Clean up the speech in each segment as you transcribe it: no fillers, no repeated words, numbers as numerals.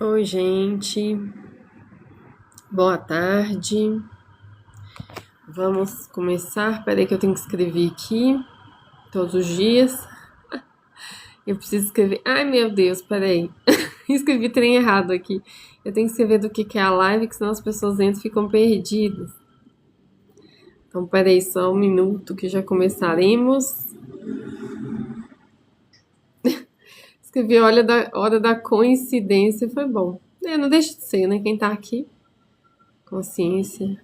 Oi, gente. Boa tarde. Vamos começar. Peraí que eu tenho que escrever aqui todos os dias. Eu preciso escrever. Ai, meu Deus, peraí. Escrevi trem errado aqui. Eu tenho que escrever do que é a live, que senão as pessoas entram e ficam perdidas. Então, peraí, só um minuto que já começaremos. Escrevi hora da coincidência, foi bom. Não deixa de ser, né? Quem tá aqui, consciência.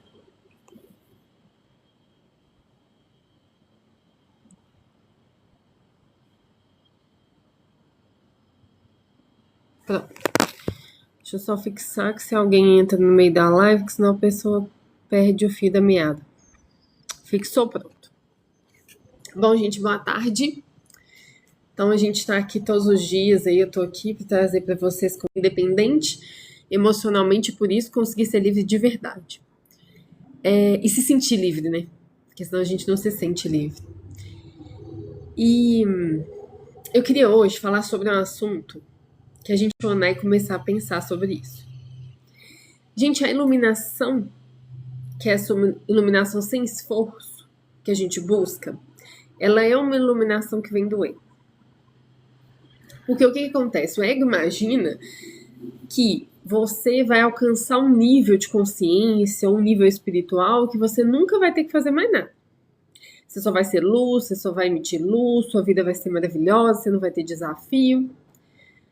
Pronto. Deixa eu só fixar que se alguém entra no meio da live, que senão a pessoa perde o fio da meada. Fixou, pronto. Bom, gente, boa tarde. Então, a gente tá aqui todos os dias, aí eu tô aqui para trazer para vocês como independente, emocionalmente, por isso conseguir ser livre de verdade. E se sentir livre, né? Porque senão a gente não se sente livre. E eu queria hoje falar sobre um assunto que a gente vai começar a pensar sobre isso. Gente, a iluminação, que é essa iluminação sem esforço que a gente busca, ela é uma iluminação que vem do ego. Porque o que acontece? O ego imagina que você vai alcançar um nível de consciência, um nível espiritual, que você nunca vai ter que fazer mais nada. Você só vai ser luz, você só vai emitir luz, sua vida vai ser maravilhosa, você não vai ter desafio.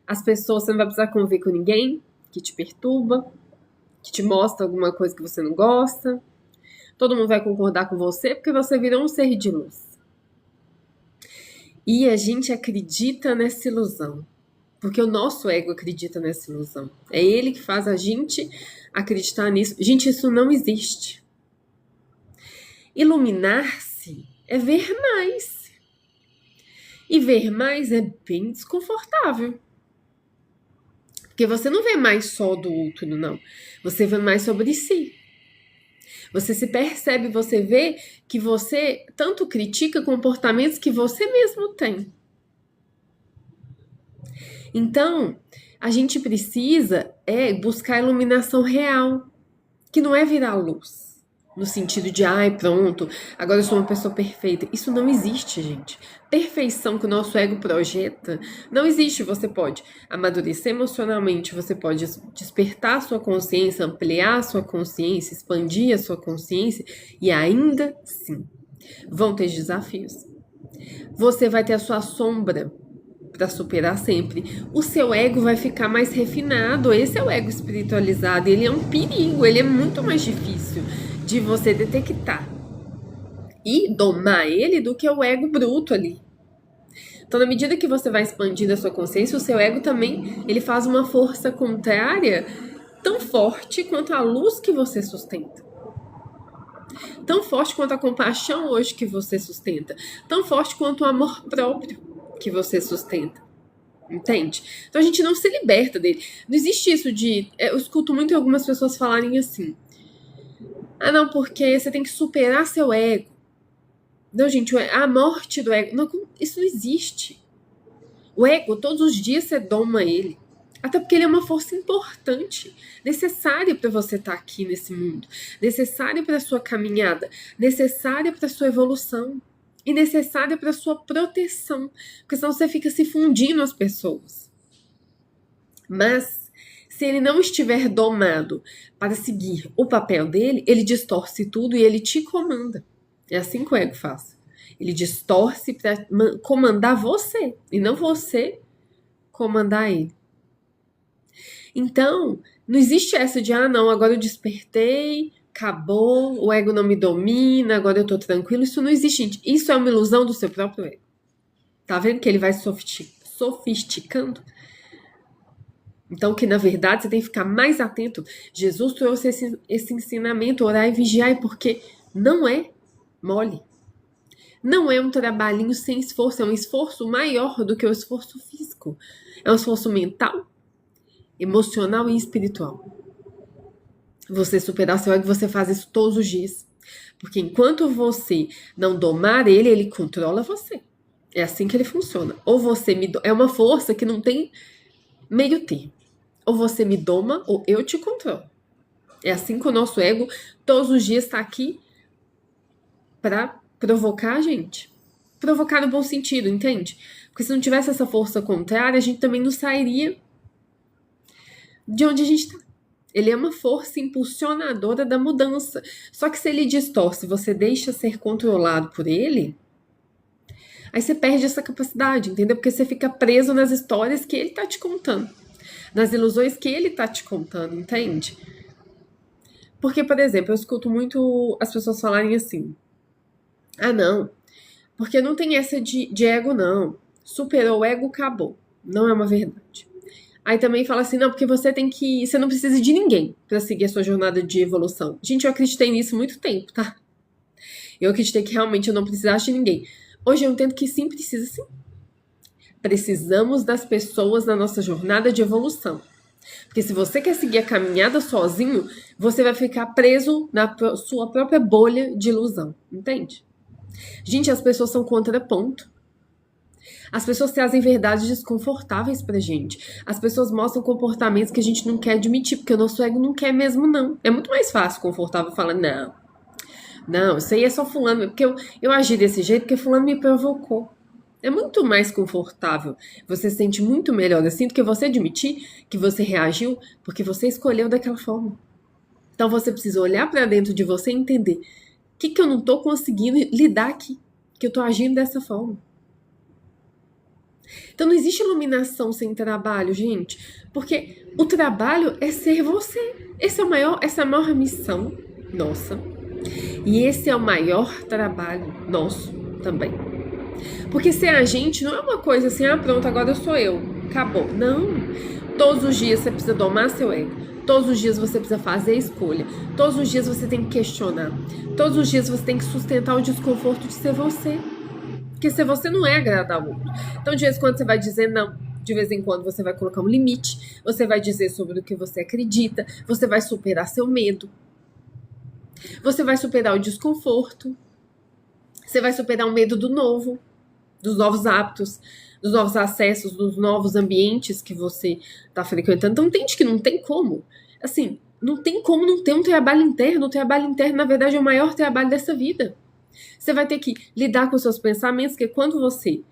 As pessoas, você não vai precisar conviver com ninguém que te perturba, que te mostra alguma coisa que você não gosta. Todo mundo vai concordar com você porque você virou um ser de luz. E a gente acredita nessa ilusão. Porque o nosso ego acredita nessa ilusão. É ele que faz a gente acreditar nisso. Gente, isso não existe. Iluminar-se é ver mais. E ver mais é bem desconfortável. Porque você não vê mais só do outro, não. Você vê mais sobre si. Você se percebe, você vê que você tanto critica comportamentos que você mesmo tem. Então, a gente precisa buscar a iluminação real, que não é virar luz. No sentido de, pronto, agora eu sou uma pessoa perfeita. Isso não existe, gente. Perfeição que o nosso ego projeta não existe. Você pode amadurecer emocionalmente, você pode despertar a sua consciência, ampliar a sua consciência, expandir a sua consciência, e ainda sim, vão ter desafios. Você vai ter a sua sombra para superar sempre. O seu ego vai ficar mais refinado. Esse é o ego espiritualizado. Ele é um perigo, ele é muito mais difícil de você detectar e domar ele do que o ego bruto ali. Então, na medida que você vai expandindo a sua consciência, o seu ego também, ele faz uma força contrária tão forte quanto a luz que você sustenta. Tão forte quanto a compaixão hoje que você sustenta. Tão forte quanto o amor próprio que você sustenta. Entende? Então a gente não se liberta dele. Não existe isso de... Eu escuto muito algumas pessoas falarem assim: não, porque você tem que superar seu ego. Não, gente, a morte do ego... Não, isso não existe. O ego, todos os dias você doma ele. Até porque ele é uma força importante, necessária para você estar aqui nesse mundo, necessária para a sua caminhada, necessária para a sua evolução e necessária para a sua proteção, porque senão você fica se fundindo às pessoas. Mas se ele não estiver domado para seguir o papel dele, ele distorce tudo e ele te comanda. É assim que o ego faz. Ele distorce para comandar você e não você comandar ele. Então, não existe essa de, não, agora eu despertei, acabou, o ego não me domina, agora eu tô tranquilo. Isso não existe, gente. Isso é uma ilusão do seu próprio ego. Tá vendo que ele vai sofisticando? Então, que na verdade você tem que ficar mais atento. Jesus trouxe esse ensinamento, orar e vigiar, porque não é mole. Não é um trabalhinho sem esforço, é um esforço maior do que o esforço físico. É um esforço mental, emocional e espiritual. Você superar seu ego, você faz isso todos os dias. Porque enquanto você não domar ele, ele controla você. É assim que ele funciona. Ou você é uma força que não tem meio termo. Ou você me doma, ou eu te controlo. É assim que o nosso ego todos os dias está aqui para provocar a gente. Provocar no bom sentido, entende? Porque se não tivesse essa força contrária, a gente também não sairia de onde a gente está. Ele é uma força impulsionadora da mudança. Só que se ele distorce, você deixa ser controlado por ele, aí você perde essa capacidade, entendeu? Porque você fica preso nas histórias que ele tá te contando, nas ilusões que ele tá te contando, entende? Porque, por exemplo, eu escuto muito as pessoas falarem assim: ah, não, porque não tem essa de ego, não. Superou o ego, acabou. Não é uma verdade. Aí também fala assim: não, porque você não precisa de ninguém pra seguir a sua jornada de evolução. Gente, eu acreditei nisso há muito tempo, tá? Eu acreditei que realmente eu não precisasse de ninguém. Hoje eu entendo que sim, precisa sim. Precisamos das pessoas na nossa jornada de evolução. Porque se você quer seguir a caminhada sozinho, você vai ficar preso na sua própria bolha de ilusão, entende? Gente, as pessoas são contraponto. As pessoas trazem verdades desconfortáveis pra gente. As pessoas mostram comportamentos que a gente não quer admitir, porque o nosso ego não quer mesmo, não. É muito mais fácil, confortável, falar, não, isso aí é só fulano, porque eu agi desse jeito porque fulano me provocou. É muito mais confortável. Você se sente muito melhor assim do que você admitir que você reagiu porque você escolheu daquela forma. Então você precisa olhar pra dentro de você e entender o que eu não tô conseguindo lidar aqui, que eu tô agindo dessa forma. Então não existe iluminação sem trabalho, gente, porque o trabalho é ser você. Essa é a maior missão nossa. E esse é o maior trabalho nosso também. Porque ser a gente não é uma coisa assim, ah, pronto, agora eu sou eu, acabou. Não. Todos os dias você precisa domar seu ego. Todos os dias você precisa fazer a escolha. Todos os dias você tem que questionar. Todos os dias você tem que sustentar o desconforto de ser você. Porque ser você não é agradar ao outro. Então, de vez em quando você vai dizer não. De vez em quando você vai colocar um limite. Você vai dizer sobre o que você acredita. Você vai superar seu medo. Você vai superar o desconforto. Você vai superar o medo do novo, dos novos hábitos, dos novos acessos, dos novos ambientes que você está frequentando. Então, entende que não tem como. Assim, não tem como não ter um trabalho interno. O trabalho interno, na verdade, é o maior trabalho dessa vida. Você vai ter que lidar com seus pensamentos, porque quando você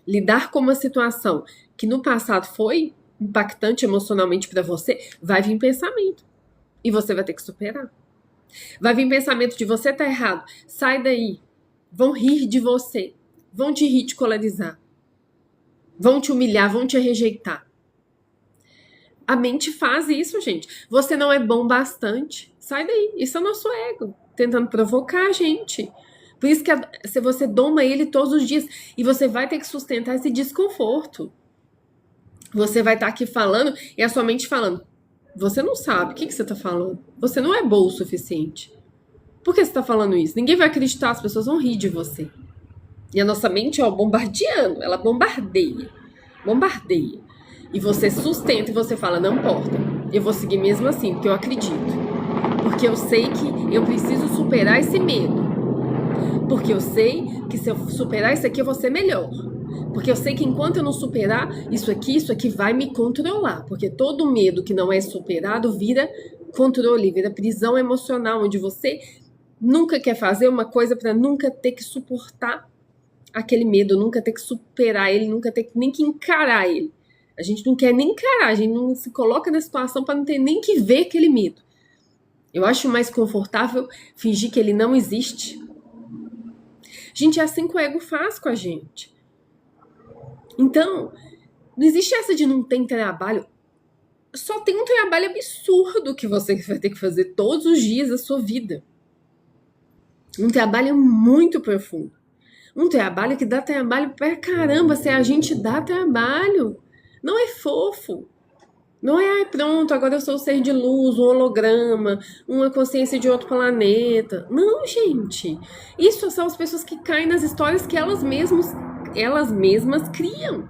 lidar com uma situação que no passado foi impactante emocionalmente para você, vai vir pensamento. E você vai ter que superar. Vai vir pensamento de você tá errado, sai daí. Vão rir de você, vão te ridicularizar, vão te humilhar, vão te rejeitar. A mente faz isso, gente. Você não é bom bastante, sai daí. Isso é o nosso ego, tentando provocar a gente. Por isso que se você doma ele todos os dias e você vai ter que sustentar esse desconforto. Você vai estar aqui falando e a sua mente falando, você não sabe, o que você está falando? Você não é bom o suficiente. Por que você está falando isso? Ninguém vai acreditar, as pessoas vão rir de você. E a nossa mente, bombardeando, ela bombardeia. Bombardeia. E você sustenta e você fala, não importa, eu vou seguir mesmo assim, porque eu acredito. Porque eu sei que eu preciso superar esse medo. Porque eu sei que se eu superar isso aqui, eu vou ser melhor. Porque eu sei que enquanto eu não superar isso aqui vai me controlar. Porque todo medo que não é superado vira controle, vira prisão emocional, onde você nunca quer fazer uma coisa para nunca ter que suportar aquele medo, nunca ter que superar ele, nunca ter nem que encarar ele. A gente não quer nem encarar, a gente não se coloca na situação para não ter nem que ver aquele medo. Eu acho mais confortável fingir que ele não existe. Gente, é assim que o ego faz com a gente. Então, não existe essa de não ter trabalho. Só tem um trabalho absurdo que você vai ter que fazer todos os dias da sua vida. Um trabalho muito profundo. Um trabalho que dá trabalho pra caramba. Se a gente dá trabalho, não é fofo. Não é, pronto, agora eu sou um ser de luz, um holograma, uma consciência de outro planeta. Não, gente. Isso são as pessoas que caem nas histórias que elas mesmas criam.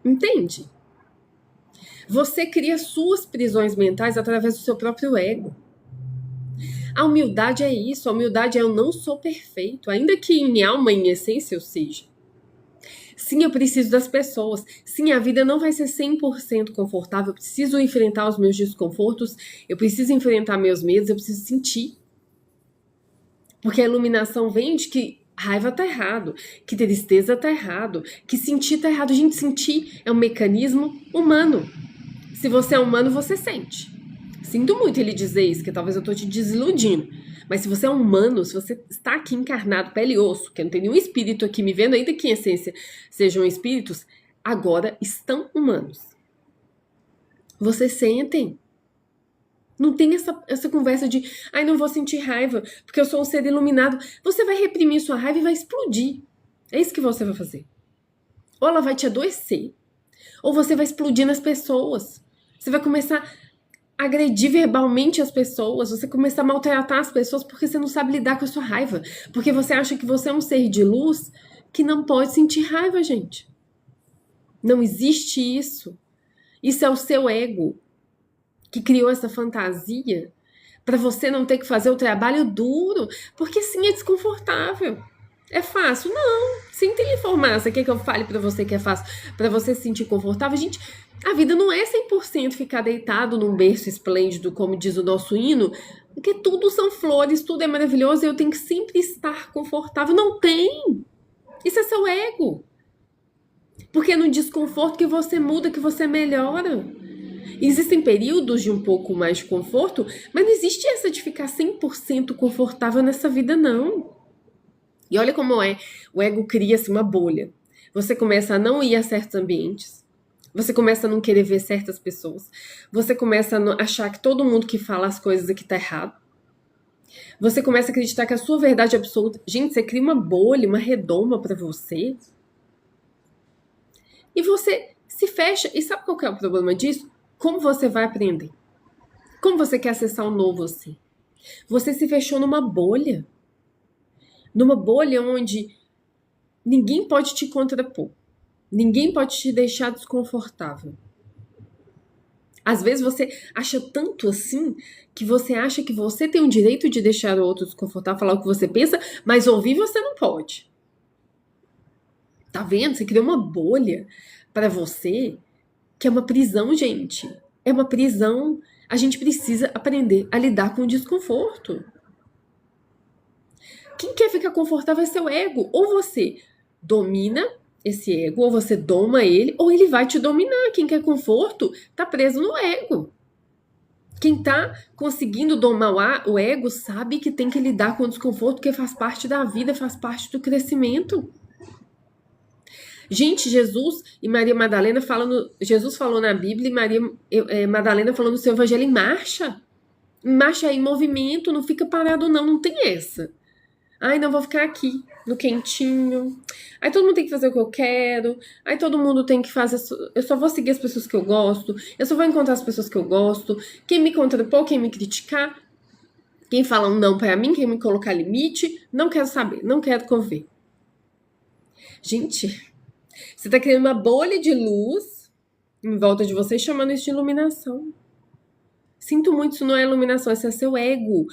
Entende? Você cria suas prisões mentais através do seu próprio ego. A humildade é isso. A humildade é eu não sou perfeito, ainda que em alma, em essência eu seja. Sim, eu preciso das pessoas. Sim, a vida não vai ser 100% confortável. Eu preciso enfrentar os meus desconfortos. Eu preciso enfrentar meus medos. Eu preciso sentir. Porque a iluminação vem de que raiva tá errado, que tristeza tá errado, que sentir tá errado. Gente, sentir é um mecanismo humano. Se você é humano, você sente. Sinto muito ele dizer isso, que talvez eu tô te desiludindo. Mas se você é humano, se você está aqui encarnado, pele e osso, que não tem nenhum espírito aqui me vendo, ainda que em essência sejam espíritos, agora estão humanos. Vocês sentem. Não tem essa conversa de, ai, não vou sentir raiva, porque eu sou um ser iluminado. Você vai reprimir sua raiva e vai explodir. É isso que você vai fazer. Ou ela vai te adoecer, ou você vai explodir nas pessoas. Você vai começar a agredir verbalmente as pessoas, você começar a maltratar as pessoas porque você não sabe lidar com a sua raiva. Porque você acha que você é um ser de luz que não pode sentir raiva, gente. Não existe isso. Isso é o seu ego que criou essa fantasia para você não ter que fazer o trabalho duro, porque sim, é desconfortável. É fácil? Não. Sinta lhe informar. Você quer que eu fale para você que é fácil, para você se sentir confortável? Gente, a vida não é 100% ficar deitado num berço esplêndido, como diz o nosso hino, porque tudo são flores, tudo é maravilhoso e eu tenho que sempre estar confortável. Não tem. Isso é seu ego. Porque é no desconforto que você muda, que você melhora. Existem períodos de um pouco mais de conforto, mas não existe essa de ficar 100% confortável nessa vida, não. E olha como é, o ego cria-se uma bolha. Você começa a não ir a certos ambientes, você começa a não querer ver certas pessoas, você começa a achar que todo mundo que fala as coisas aqui tá errado, você começa a acreditar que a sua verdade é absoluta. Gente, você cria uma bolha, uma redoma pra você, e você se fecha. E sabe qual que é o problema disso? Como você vai aprender? Como você quer acessar o novo assim? Você se fechou numa bolha. Numa bolha onde ninguém pode te contrapor. Ninguém pode te deixar desconfortável. Às vezes você acha tanto assim que você acha que você tem o direito de deixar o outro desconfortável, falar o que você pensa, mas ouvir você não pode. Tá vendo? Você criou uma bolha para você que é uma prisão, gente. É uma prisão. A gente precisa aprender a lidar com o desconforto. Quem quer ficar confortável é seu ego. Ou você domina esse ego, ou você doma ele, ou ele vai te dominar. Quem quer conforto tá preso no ego. Quem tá conseguindo domar o ego sabe que tem que lidar com o desconforto, que faz parte da vida, faz parte do crescimento. Gente, Jesus e Maria Madalena falando, Jesus falou na Bíblia e Maria Madalena falou no seu evangelho em marcha. Em marcha, em movimento, não fica parado não, não tem essa. Ai, não vou ficar aqui, no quentinho. Ai, todo mundo tem que fazer o que eu quero. Ai, todo mundo tem que fazer. Eu só vou seguir as pessoas que eu gosto. Eu só vou encontrar as pessoas que eu gosto. Quem me contrapor, quem me criticar, quem fala um não pra mim, quem me colocar limite, não quero saber, não quero conviver. Gente, você tá criando uma bolha de luz em volta de você, chamando isso de iluminação. Sinto muito, isso não é iluminação, isso é seu ego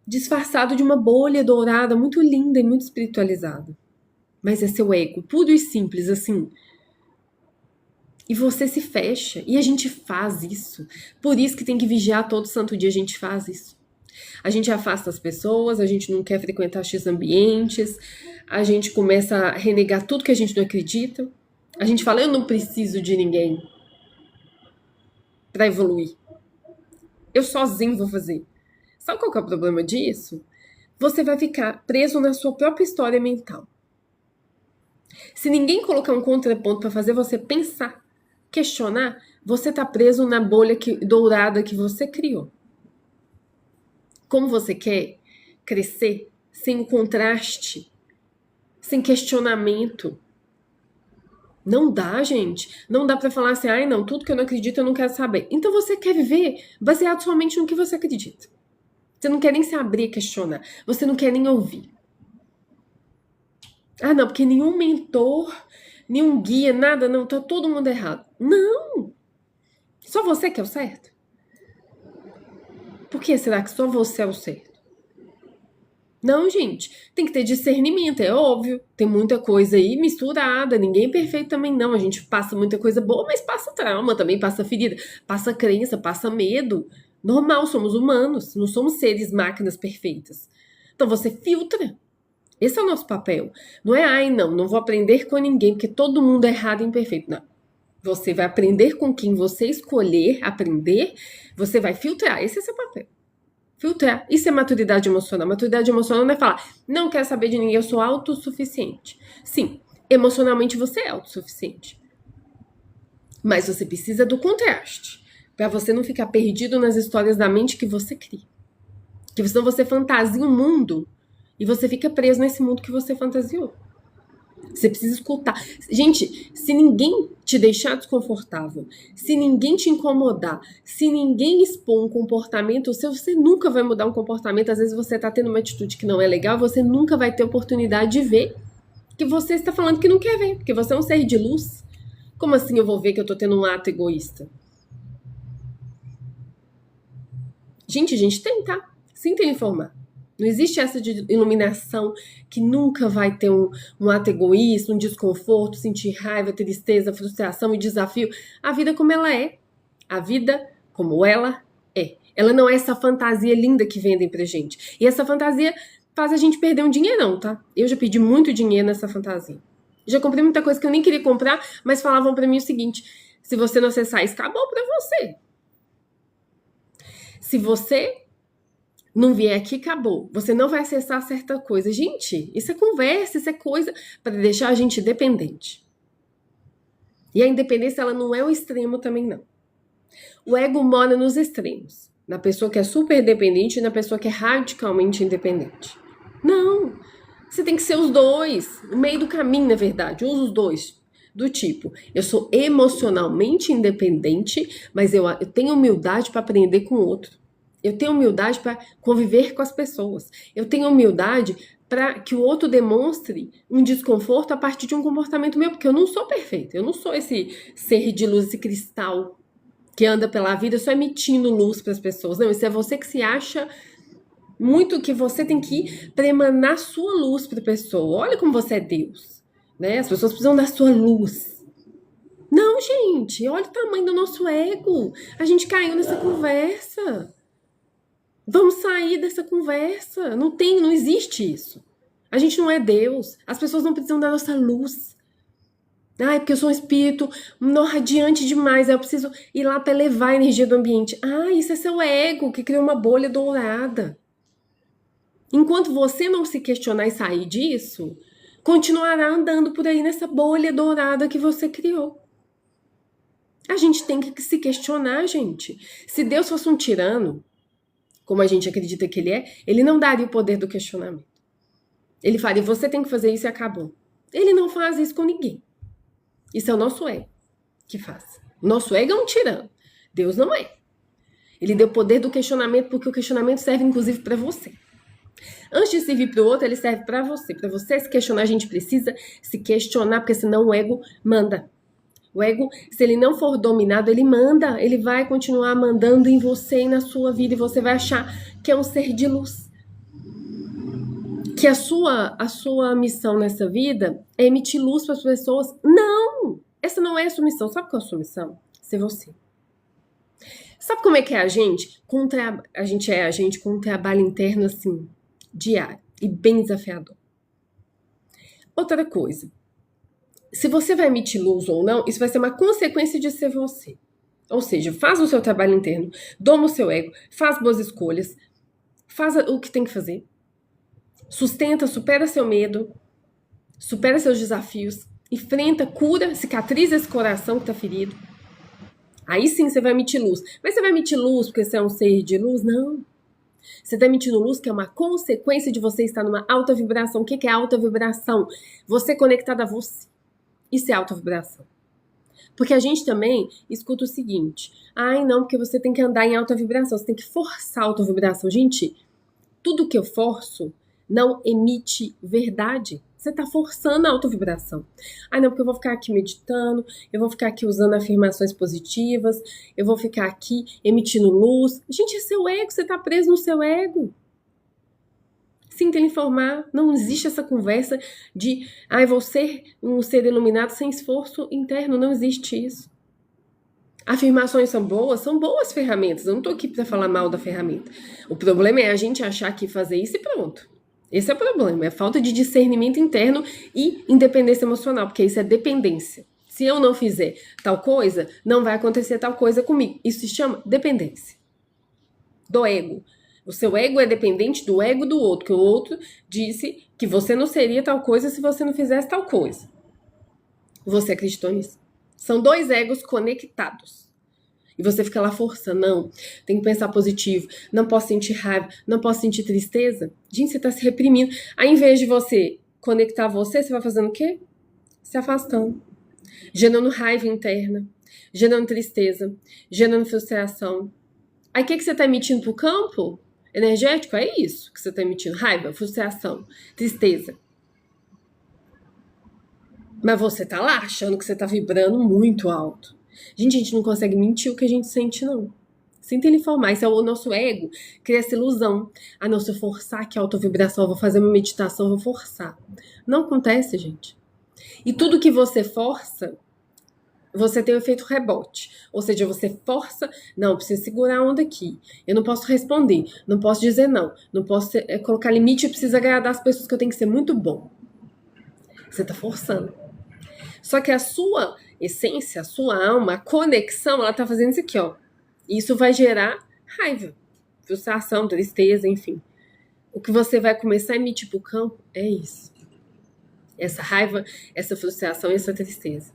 disfarçado de uma bolha dourada, muito linda e muito espiritualizada. Mas é seu ego, puro e simples, assim. E você se fecha. E a gente faz isso. Por isso que tem que vigiar todo santo dia, a gente faz isso. A gente afasta as pessoas, a gente não quer frequentar X ambientes, a gente começa a renegar tudo que a gente não acredita. A gente fala, eu não preciso de ninguém para evoluir. Eu sozinho vou fazer. Sabe qual que é o problema disso? Você vai ficar preso na sua própria história mental. Se ninguém colocar um contraponto para fazer você pensar, questionar, você tá preso na bolha dourada que você criou. Como você quer crescer sem o contraste, sem questionamento? Não dá, gente. Não dá para falar assim, ai não, tudo que eu não acredito eu não quero saber. Então você quer viver baseado somente no que você acredita. Você não quer nem se abrir a questionar. Você não quer nem ouvir. Ah, não, porque nenhum mentor, nenhum guia, nada, não, tá todo mundo errado. Não! Só você que é o certo? Por que será que só você é o certo? Não, gente, tem que ter discernimento, é óbvio. Tem muita coisa aí misturada, ninguém é perfeito também não. A gente passa muita coisa boa, mas passa trauma também, passa ferida, passa crença, passa medo. Normal, somos humanos, não somos seres máquinas perfeitas. Então você filtra. Esse é o nosso papel. Não é, ai, não vou aprender com ninguém, porque todo mundo é errado e imperfeito. Não. Você vai aprender com quem você escolher aprender, você vai filtrar. Esse é seu papel. Filtrar. Isso é maturidade emocional. Maturidade emocional não é falar, não quero saber de ninguém, eu sou autossuficiente. Sim, emocionalmente você é autossuficiente. Mas você precisa do contraste. Para você não ficar perdido nas histórias da mente que você cria. Porque senão você fantasia um mundo e você fica preso nesse mundo que você fantasiou. Você precisa escutar. Gente, se ninguém te deixar desconfortável, se ninguém te incomodar, se ninguém expor um comportamento seu, você nunca vai mudar um comportamento. Às vezes você tá tendo uma atitude que não é legal, você nunca vai ter oportunidade de ver que você está falando que não quer ver, porque você é um ser de luz. Como assim eu vou ver que eu tô tendo um ato egoísta? Gente, a gente tem, tá? Sinta informar. Não existe essa de iluminação que nunca vai ter um ato egoísta, um desconforto, sentir raiva, tristeza, frustração e desafio. A vida como ela é. A vida como ela é. Ela não é essa fantasia linda que vendem pra gente. E essa fantasia faz a gente perder um dinheirão, tá? Eu já pedi muito dinheiro nessa fantasia. Já comprei muita coisa que eu nem queria comprar, mas falavam pra mim o seguinte: se você não acessar isso, acabou pra você. Se você não vier aqui, acabou. Você não vai acessar certa coisa. Gente, isso é conversa, isso é coisa para deixar a gente dependente. E a independência, ela não é um extremo também, não. O ego mora nos extremos. Na pessoa que é super dependente e na pessoa que é radicalmente independente. Não. Você tem que ser os dois. No meio do caminho, na verdade. Usa os dois. Do tipo, eu sou emocionalmente independente, mas eu tenho humildade para aprender com o outro. Eu tenho humildade para conviver com as pessoas. Eu tenho humildade para que o outro demonstre um desconforto a partir de um comportamento meu, porque eu não sou perfeita. Eu não sou esse ser de luz, esse cristal que anda pela vida só emitindo luz para as pessoas. Não, isso é você que se acha muito que você tem que emanar sua luz para a pessoa. Olha como você é Deus, né? As pessoas precisam da sua luz. Não, gente, olha o tamanho do nosso ego. A gente caiu nessa conversa. Vamos sair dessa conversa. Não existe isso. A gente não é Deus. As pessoas não precisam da nossa luz. Ai, porque eu sou um espírito radiante demais. Aí eu preciso ir lá para elevar a energia do ambiente. Ah, isso é seu ego que criou uma bolha dourada. Enquanto você não se questionar e sair disso, continuará andando por aí nessa bolha dourada que você criou. A gente tem que se questionar, gente. Se Deus fosse um tirano, como a gente acredita que ele não daria o poder do questionamento. Ele faria, você tem que fazer isso e acabou. Ele não faz isso com ninguém. Isso é o nosso ego que faz. O nosso ego é um tirano. Deus não é. Ele deu o poder do questionamento porque o questionamento serve inclusive para você. Antes de servir para o outro, ele serve para você. Para você se questionar, a gente precisa se questionar, porque senão o ego manda. O ego, se ele não for dominado, ele manda. Ele vai continuar mandando em você e na sua vida. E você vai achar que é um ser de luz. Que a sua missão nessa vida é emitir luz para as pessoas. Não! Essa não é a sua missão. Sabe qual é a sua missão? Ser você. Sabe como é que é a gente? A gente é a gente com um trabalho interno assim, diário e bem desafiador. Outra coisa. Se você vai emitir luz ou não, isso vai ser uma consequência de ser você. Ou seja, faz o seu trabalho interno, doma o seu ego, faz boas escolhas, faz o que tem que fazer. Sustenta, supera seu medo, supera seus desafios, enfrenta, cura, cicatriza esse coração que tá ferido. Aí sim você vai emitir luz. Mas você vai emitir luz porque você é um ser de luz? Não. Você está emitindo luz que é uma consequência de você estar numa alta vibração. O que é alta vibração? Você conectado a você. Isso é alta vibração. Porque a gente também escuta o seguinte: ai, não, porque você tem que andar em alta vibração, você tem que forçar a alta vibração. Gente, tudo que eu forço não emite verdade. Você está forçando a alta vibração. Ai, não, porque eu vou ficar aqui meditando, eu vou ficar aqui usando afirmações positivas, eu vou ficar aqui emitindo luz. Gente, é seu ego, você está preso no seu ego. Sim, teleformar. Não existe essa conversa de, eu vou ser um ser iluminado sem esforço interno. Não existe isso. Afirmações são boas ferramentas. Eu não tô aqui para falar mal da ferramenta. O problema é a gente achar que fazer isso e pronto. Esse é o problema, é falta de discernimento interno e independência emocional, porque isso é dependência. Se eu não fizer tal coisa, não vai acontecer tal coisa comigo. Isso se chama dependência do ego. O seu ego é dependente do ego do outro, que o outro disse que você não seria tal coisa se você não fizesse tal coisa. Você acreditou nisso? São dois egos conectados. E você fica lá forçando, não, tem que pensar positivo, não posso sentir raiva, não posso sentir tristeza. Gente, você tá se reprimindo. Aí, em vez de você conectar você vai fazendo o quê? Se afastando. Gerando raiva interna, gerando tristeza, gerando frustração. Aí, o que você tá emitindo pro campo energético? É isso que você tá emitindo. Raiva, frustração, tristeza. Mas você tá lá achando que você tá vibrando muito alto. Gente, a gente não consegue mentir o que a gente sente, não. Sem teleformar. Isso é o nosso ego. Cria essa ilusão. Não, se eu forçar aqui a autovibração, eu vou fazer uma meditação, eu vou forçar. Não acontece, gente. E tudo que você força, você tem o efeito rebote. Ou seja, você força, não, eu preciso segurar a onda aqui. Eu não posso responder, não posso dizer não. Não posso colocar limite, eu preciso agradar as pessoas, que eu tenho que ser muito bom. Você tá forçando. Só que a sua essência, a sua alma, a conexão, ela tá fazendo isso aqui, ó. Isso vai gerar raiva, frustração, tristeza, enfim. O que você vai começar a emitir pro campo é isso. Essa raiva, essa frustração e essa tristeza.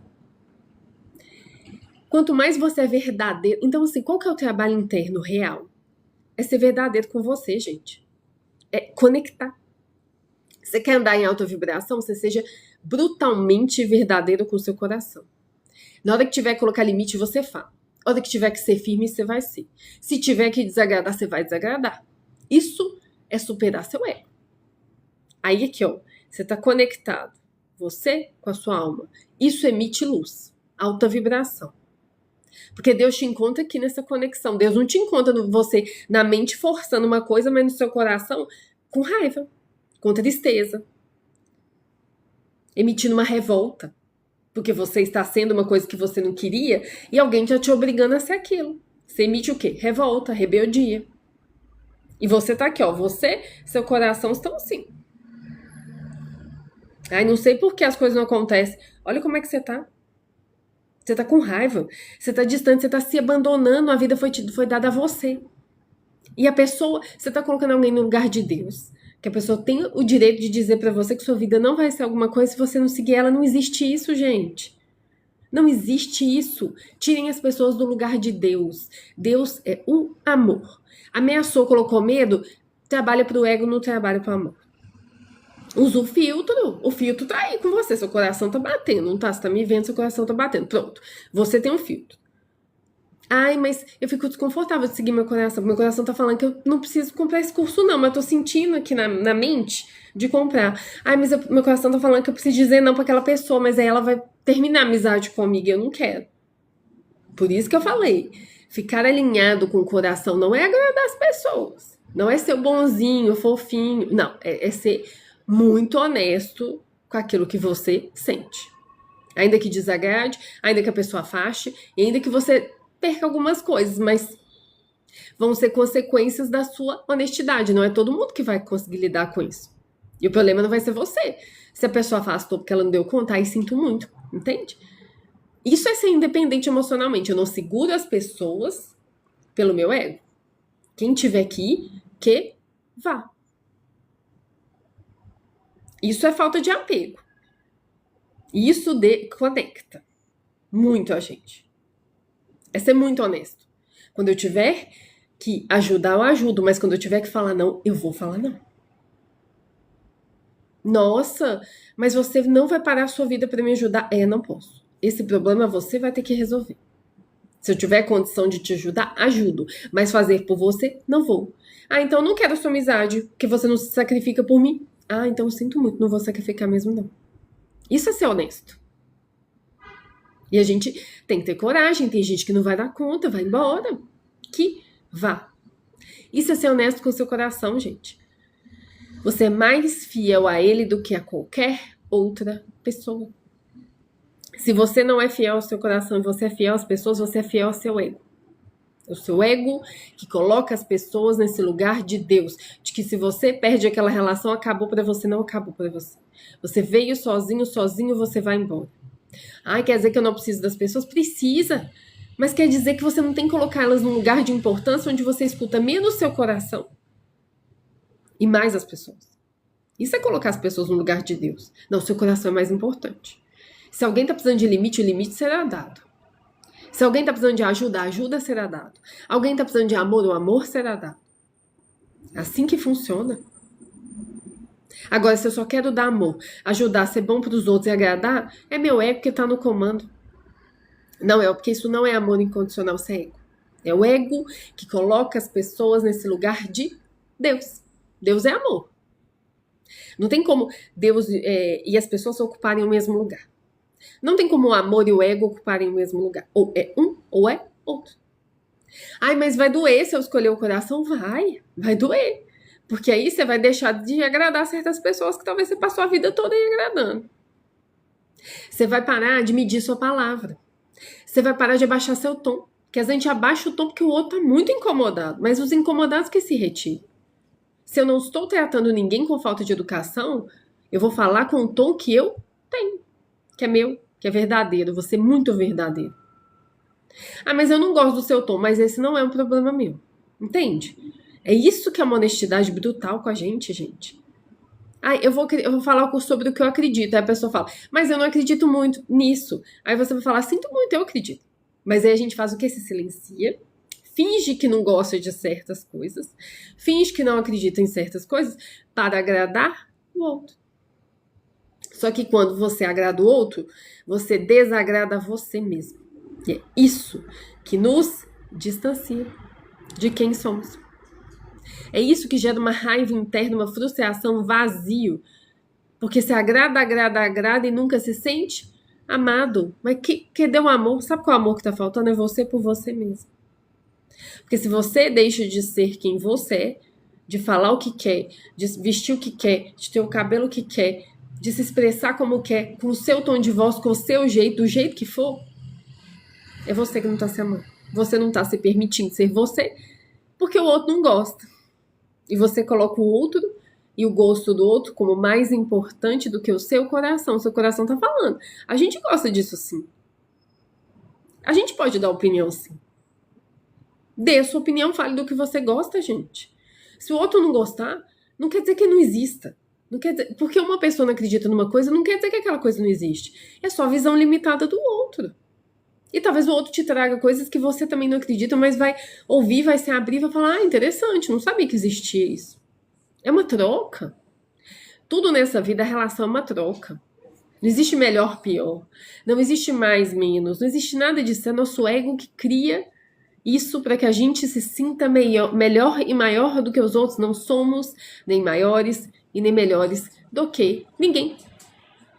Quanto mais você é verdadeiro... Então, assim, qual que é o trabalho interno real? É ser verdadeiro com você, gente. É conectar. Você quer andar em alta vibração? Você seja brutalmente verdadeiro com o seu coração. Na hora que tiver que colocar limite, você fala. Na hora que tiver que ser firme, você vai ser. Se tiver que desagradar, você vai desagradar. Isso é superar seu ego. Aí aqui, ó, você tá conectado. Você com a sua alma. Isso emite luz. Alta vibração. Porque Deus te encontra aqui nessa conexão. Deus não te encontra você na mente forçando uma coisa, mas no seu coração com raiva, com tristeza. Emitindo uma revolta. Porque você está sendo uma coisa que você não queria e alguém está te obrigando a ser aquilo. Você emite o quê? Revolta, rebeldia. E você tá aqui, ó. Você, seu coração estão assim. Não sei por que as coisas não acontecem. Olha como é que você tá. Você tá com raiva. Você tá distante, você tá se abandonando. A vida foi dada a você. E a pessoa, você tá colocando alguém no lugar de Deus. Que a pessoa tem o direito de dizer pra você que sua vida não vai ser alguma coisa se você não seguir ela. Não existe isso, gente. Não existe isso. Tirem as pessoas do lugar de Deus. Deus é o amor. Ameaçou, colocou medo, trabalha pro ego, não trabalha pro amor. Usa o filtro tá aí com você, seu coração tá batendo, não tá? Você tá me vendo, seu coração tá batendo. Pronto, você tem um filtro. Mas eu fico desconfortável de seguir meu coração tá falando que eu não preciso comprar esse curso não, mas eu tô sentindo aqui na mente de comprar. Mas meu coração tá falando que eu preciso dizer não pra aquela pessoa, mas aí ela vai terminar a amizade comigo e eu não quero. Por isso que eu falei, ficar alinhado com o coração não é agradar as pessoas, não é ser bonzinho, fofinho, não, é ser muito honesto com aquilo que você sente. Ainda que desagrade, ainda que a pessoa afaste, e ainda que você perca algumas coisas, mas vão ser consequências da sua honestidade. Não é todo mundo que vai conseguir lidar com isso. E o problema não vai ser você. Se a pessoa afastou porque ela não deu conta, aí sinto muito, entende? Isso é ser independente emocionalmente. Eu não seguro as pessoas pelo meu ego. Quem tiver que ir, que vá. Isso é falta de apego. Isso conecta muito a gente. É ser muito honesto. Quando eu tiver que ajudar, eu ajudo. Mas quando eu tiver que falar não, eu vou falar não. Nossa, mas você não vai parar a sua vida para me ajudar? Não posso. Esse problema você vai ter que resolver. Se eu tiver condição de te ajudar, ajudo. Mas fazer por você, não vou. Então eu não quero a sua amizade, porque você não se sacrifica por mim. Então eu sinto muito, não vou sacrificar mesmo, não. Isso é ser honesto. E a gente tem que ter coragem. Tem gente que não vai dar conta, vai embora. Que vá. Isso é ser honesto com o seu coração, gente. Você é mais fiel a ele do que a qualquer outra pessoa. Se você não é fiel ao seu coração e você é fiel às pessoas, você é fiel ao seu ego. O seu ego que coloca as pessoas nesse lugar de Deus. De que se você perde aquela relação, acabou para você, não acabou para você. Você veio sozinho, você vai embora. Ai, quer dizer que eu não preciso das pessoas? Precisa. Mas quer dizer que você não tem que colocá-las num lugar de importância onde você escuta menos seu coração e mais as pessoas. Isso é colocar as pessoas no lugar de Deus. Não, seu coração é mais importante. Se alguém está precisando de limite, o limite será dado. Se alguém está precisando de ajuda, a ajuda será dada. Alguém está precisando de amor, o amor será dado. Assim que funciona. Agora, se eu só quero dar amor, ajudar, ser bom para os outros e agradar, é meu ego que está no comando. Não, porque isso não é amor incondicional, isso é ego. É o ego que coloca as pessoas nesse lugar de Deus. Deus é amor. Não tem como Deus e as pessoas ocuparem o mesmo lugar. Não tem como o amor e o ego ocuparem o mesmo lugar. Ou é um, ou é outro. Ai, mas vai doer se eu escolher o coração? Vai doer. Porque aí você vai deixar de agradar certas pessoas que talvez você passou a vida toda agradando. Você vai parar de medir sua palavra. Você vai parar de abaixar seu tom. Porque a gente abaixa o tom porque o outro tá muito incomodado. Mas os incomodados que se retiram. Se eu não estou tratando ninguém com falta de educação, eu vou falar com o tom que eu tenho. Que é meu, que é verdadeiro. Vou ser muito verdadeiro. Ah, mas eu não gosto do seu tom. Mas esse não é um problema meu. Entende? É isso que é uma honestidade brutal com a gente, gente. Ah, eu vou falar sobre o que eu acredito. Aí a pessoa fala, mas eu não acredito muito nisso. Aí você vai falar, sinto muito, eu acredito. Mas aí a gente faz o quê? Se silencia, finge que não gosta de certas coisas, finge que não acredita em certas coisas para agradar o outro. Só que quando você agrada o outro, você desagrada você mesmo. E é isso que nos distancia de quem somos. É isso que gera uma raiva interna, uma frustração, um vazio. Porque se agrada e nunca se sente amado. Mas cadê o amor? Sabe qual é o amor que tá faltando? É você por você mesmo. Porque se você deixa de ser quem você é, de falar o que quer, de vestir o que quer, de ter o cabelo que quer, de se expressar como quer, com o seu tom de voz, com o seu jeito, do jeito que for, é você que não tá se amando. Você não tá se permitindo ser você, porque o outro não gosta. E você coloca o outro e o gosto do outro como mais importante do que o seu coração. O seu coração tá falando. A gente gosta disso sim. A gente pode dar opinião sim. Dê a sua opinião, fale do que você gosta, gente. Se o outro não gostar, não quer dizer que não exista. Não quer dizer, porque uma pessoa não acredita numa coisa, não quer dizer que aquela coisa não existe. É só a visão limitada do outro. E talvez o outro te traga coisas que você também não acredita, mas vai ouvir, vai se abrir e vai falar, ah, interessante, não sabia que existia isso. É uma troca. Tudo nessa vida, a relação é uma troca. Não existe melhor, pior. Não existe mais, menos. Não existe nada disso. É nosso ego que cria isso para que a gente se sinta melhor e maior do que os outros. Não somos nem maiores e nem melhores do que ninguém.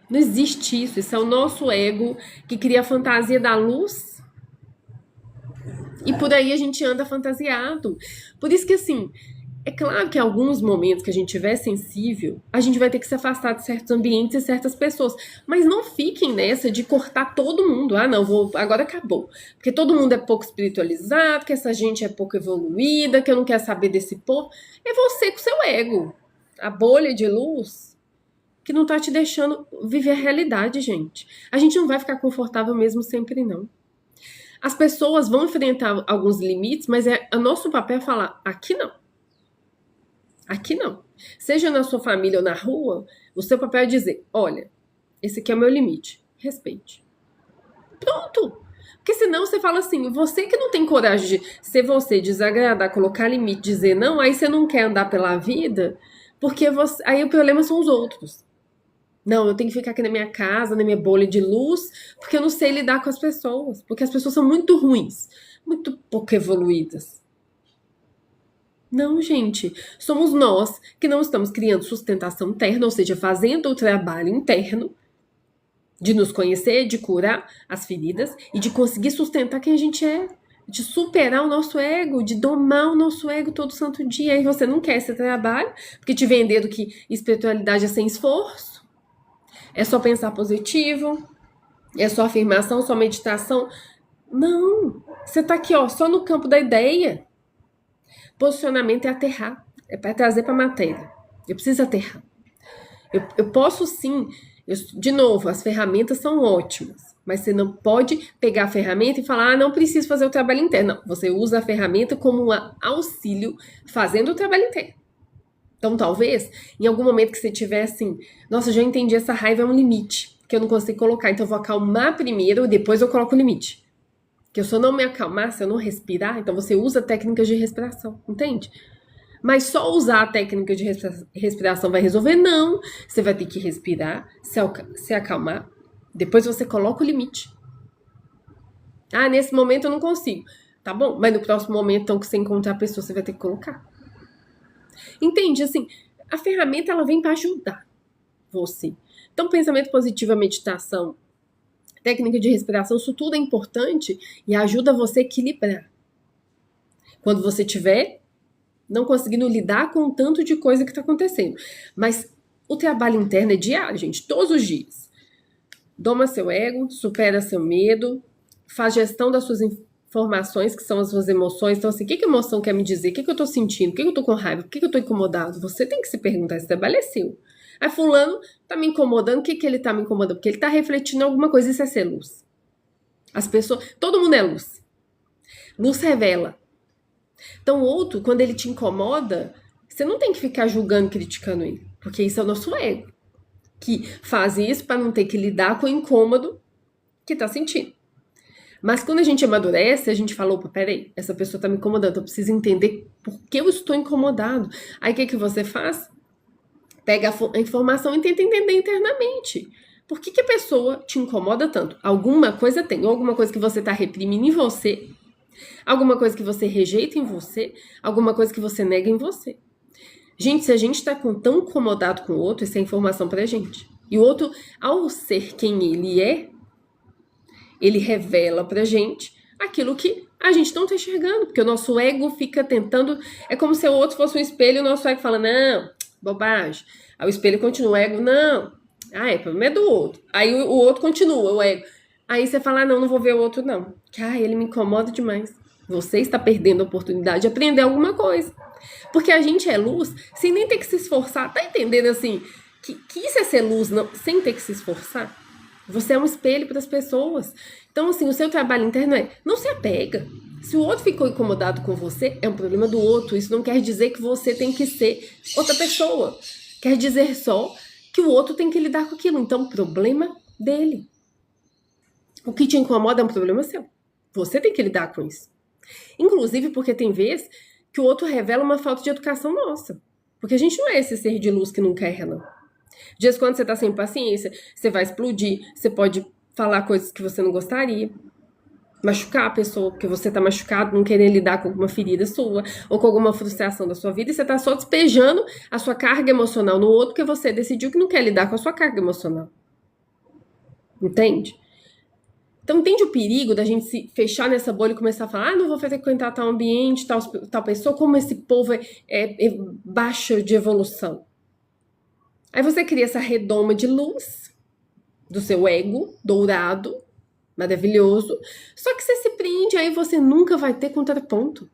Não existe isso. Isso é o nosso ego que cria a fantasia da luz. E por aí a gente anda fantasiado. Por isso que, assim, é claro que em alguns momentos que a gente tiver sensível, a gente vai ter que se afastar de certos ambientes e certas pessoas. Mas não fiquem nessa de cortar todo mundo. Ah, não, agora acabou. Porque todo mundo é pouco espiritualizado, que essa gente é pouco evoluída, que eu não quero saber desse povo. É você com seu ego. A bolha de luz que não tá te deixando viver a realidade, gente. A gente não vai ficar confortável mesmo sempre, não. As pessoas vão enfrentar alguns limites, mas o nosso papel é falar, aqui não. Aqui não. Seja na sua família ou na rua, o seu papel é dizer, olha, esse aqui é o meu limite, respeite. Pronto. Porque senão você fala assim, você que não tem coragem de ser você, desagradar, colocar limite, dizer não, aí você não quer andar pela vida, porque aí o problema são os outros. Não, eu tenho que ficar aqui na minha casa, na minha bolha de luz, porque eu não sei lidar com as pessoas. Porque as pessoas são muito ruins, muito pouco evoluídas. Não, gente. Somos nós que não estamos criando sustentação interna, ou seja, fazendo o trabalho interno de nos conhecer, de curar as feridas e de conseguir sustentar quem a gente é. de superar o nosso ego, de domar o nosso ego todo santo dia. Aí você não quer esse trabalho, porque te venderam que espiritualidade é sem esforço, é só pensar positivo, é só afirmação, só meditação. Não, você tá aqui, ó, só no campo da ideia. Posicionamento é aterrar, é para trazer para a matéria. Eu preciso aterrar. Eu posso sim, de novo, as ferramentas são ótimas, mas você não pode pegar a ferramenta e falar, não preciso fazer o trabalho interno. Não, você usa a ferramenta como um auxílio fazendo o trabalho interno. Então, talvez, em algum momento que você tiver assim, nossa, já entendi, essa raiva é um limite, que eu não consigo colocar, então eu vou acalmar primeiro, depois eu coloco o limite. Que se eu não me acalmar, se eu não respirar, então você usa técnicas de respiração, entende? Mas só usar a técnica de respiração vai resolver? Não. Você vai ter que respirar, se acalmar. Depois você coloca o limite. Ah, nesse momento eu não consigo. Tá bom, mas no próximo momento, então, que você encontrar a pessoa, você vai ter que colocar. Entende? Assim, a ferramenta, ela vem para ajudar você. Então, pensamento positivo, a meditação, técnica de respiração, isso tudo é importante e ajuda você a equilibrar. Quando você tiver não conseguindo lidar com o tanto de coisa que está acontecendo. Mas o trabalho interno é diário, gente, todos os dias. Doma seu ego, supera seu medo, faz gestão das suas informações, que são as suas emoções. Então, assim, o que a emoção quer me dizer? O que eu estou sentindo? O que eu estou com raiva? Por que eu estou incomodado? Você tem que se perguntar, esse trabalho é seu. Aí fulano tá me incomodando, o que ele tá me incomodando? Porque ele tá refletindo alguma coisa, isso é ser luz. As pessoas, todo mundo é luz. Luz revela. Então, o outro, quando ele te incomoda, você não tem que ficar julgando, criticando ele, porque isso é o nosso ego, que faz isso para não ter que lidar com o incômodo que tá sentindo. Mas quando a gente amadurece, a gente fala, opa, peraí, essa pessoa tá me incomodando, eu preciso entender por que eu estou incomodado. Aí o que você faz? Pega a informação e tenta entender internamente. Por que a pessoa te incomoda tanto? Alguma coisa tem, ou alguma coisa que você tá reprimindo em você, alguma coisa que você rejeita em você, alguma coisa que você nega em você. Gente, se a gente tá tão incomodado com o outro, isso é informação pra gente. E o outro, ao ser quem ele é, ele revela pra gente aquilo que a gente não tá enxergando, porque o nosso ego fica tentando, é como se o outro fosse um espelho e o nosso ego fala, não, bobagem. Aí o espelho continua, o ego, não, o problema é do outro. Aí o outro continua, o ego. Aí você fala, não vou ver o outro não, que ele me incomoda demais. Você está perdendo a oportunidade de aprender alguma coisa. Porque a gente é luz sem nem ter que se esforçar. Tá entendendo assim? Que isso é ser luz não, sem ter que se esforçar? Você é um espelho para as pessoas. Então, assim, o seu trabalho interno é não se apega. Se o outro ficou incomodado com você, é um problema do outro. Isso não quer dizer que você tem que ser outra pessoa. Quer dizer só que o outro tem que lidar com aquilo. Então, problema dele. O que te incomoda é um problema seu. Você tem que lidar com isso. Inclusive porque tem vezes que o outro revela uma falta de educação nossa. Porque a gente não é esse ser de luz que nunca erra, não. De vez em quando você tá sem paciência, você vai explodir, você pode falar coisas que você não gostaria, machucar a pessoa, porque você tá machucado, não querer lidar com alguma ferida sua, ou com alguma frustração da sua vida, e você tá só despejando a sua carga emocional no outro, porque você decidiu que não quer lidar com a sua carga emocional. Entende? Então, entende o perigo da gente se fechar nessa bolha e começar a falar, não vou frequentar tal ambiente, tal pessoa, como esse povo é baixo de evolução. Aí você cria essa redoma de luz do seu ego dourado, maravilhoso, só que você se prende, aí você nunca vai ter contraponto.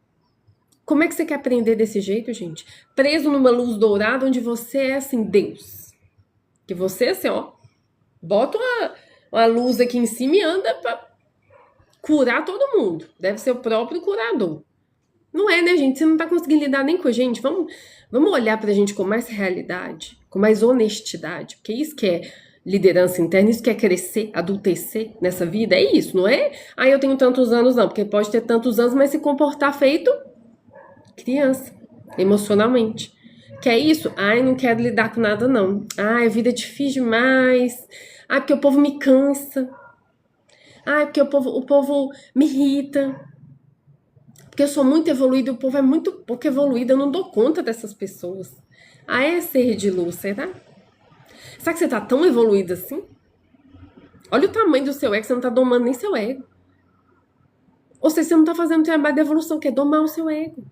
Como é que você quer aprender desse jeito, gente? Preso numa luz dourada onde você é assim, Deus. Que você, assim, ó, bota uma luz aqui em cima e anda pra curar todo mundo. Deve ser o próprio curador. Não é, né, gente? Você não tá conseguindo lidar nem com a gente. Vamos olhar pra gente com mais realidade, com mais honestidade, porque isso que é liderança interna, isso que é crescer, adultecer nessa vida, é isso, não é? Eu tenho tantos anos, não, porque pode ter tantos anos, mas se comportar feito criança, emocionalmente. Que é isso? Não quero lidar com nada, não. A vida é difícil demais. Porque o povo me cansa. Porque o povo me irrita. Porque eu sou muito evoluída e o povo é muito pouco evoluído. Eu não dou conta dessas pessoas. É ser de luz, será? Será que você tá tão evoluída assim? Olha o tamanho do seu ego, você não tá domando nem seu ego. Ou seja, você não está fazendo o trabalho de evolução, que é domar o seu ego.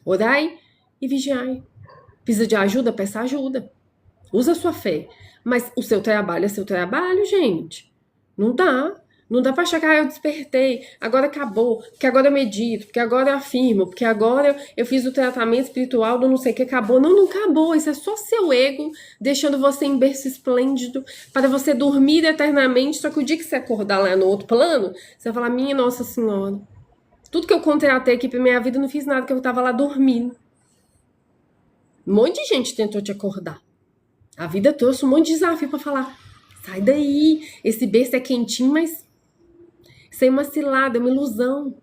Orai e vigiai. Precisa de ajuda? Peça ajuda. Usa a sua fé. Mas o seu trabalho é seu trabalho, gente. Não dá. Não dá pra achar que eu despertei, agora acabou, porque agora eu medito, porque agora eu afirmo, porque agora eu fiz o tratamento espiritual do não sei o que, acabou. Não, não acabou. Isso é só seu ego deixando você em berço esplêndido para você dormir eternamente. Só que o dia que você acordar lá no outro plano, você vai falar, minha Nossa Senhora, tudo que eu contratei aqui pra minha vida, eu não fiz nada, que eu tava lá dormindo. Um monte de gente tentou te acordar. A vida trouxe um monte de desafio pra falar, sai daí, esse berço é quentinho, mas isso é uma cilada, é uma ilusão.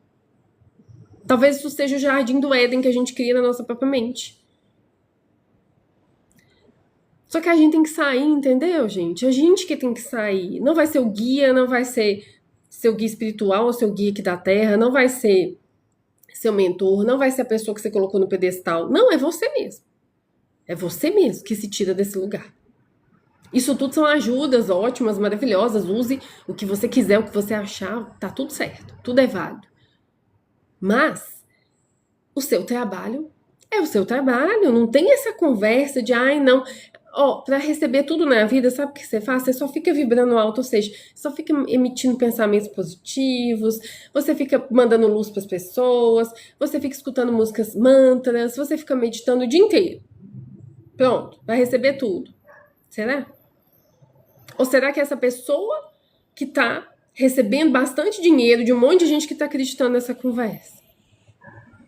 Talvez isso seja o jardim do Éden que a gente cria na nossa própria mente. Só que a gente tem que sair, entendeu, gente? A gente que tem que sair. Não vai ser o guia, não vai ser seu guia espiritual ou seu guia aqui da Terra, não vai ser seu mentor, não vai ser a pessoa que você colocou no pedestal. Não, é você mesmo. É você mesmo que se tira desse lugar. Isso tudo são ajudas ótimas, maravilhosas. Use o que você quiser, o que você achar, tá tudo certo. Tudo é válido. Mas o seu trabalho é o seu trabalho. Não tem essa conversa de, ai, não. Ó, pra receber tudo na vida, sabe o que você faz? Você só fica vibrando alto, ou seja, só fica emitindo pensamentos positivos, você fica mandando luz pras pessoas, você fica escutando músicas mantras, você fica meditando o dia inteiro. Pronto, vai receber tudo. Será? Ou será que essa pessoa que tá recebendo bastante dinheiro de um monte de gente que tá acreditando nessa conversa?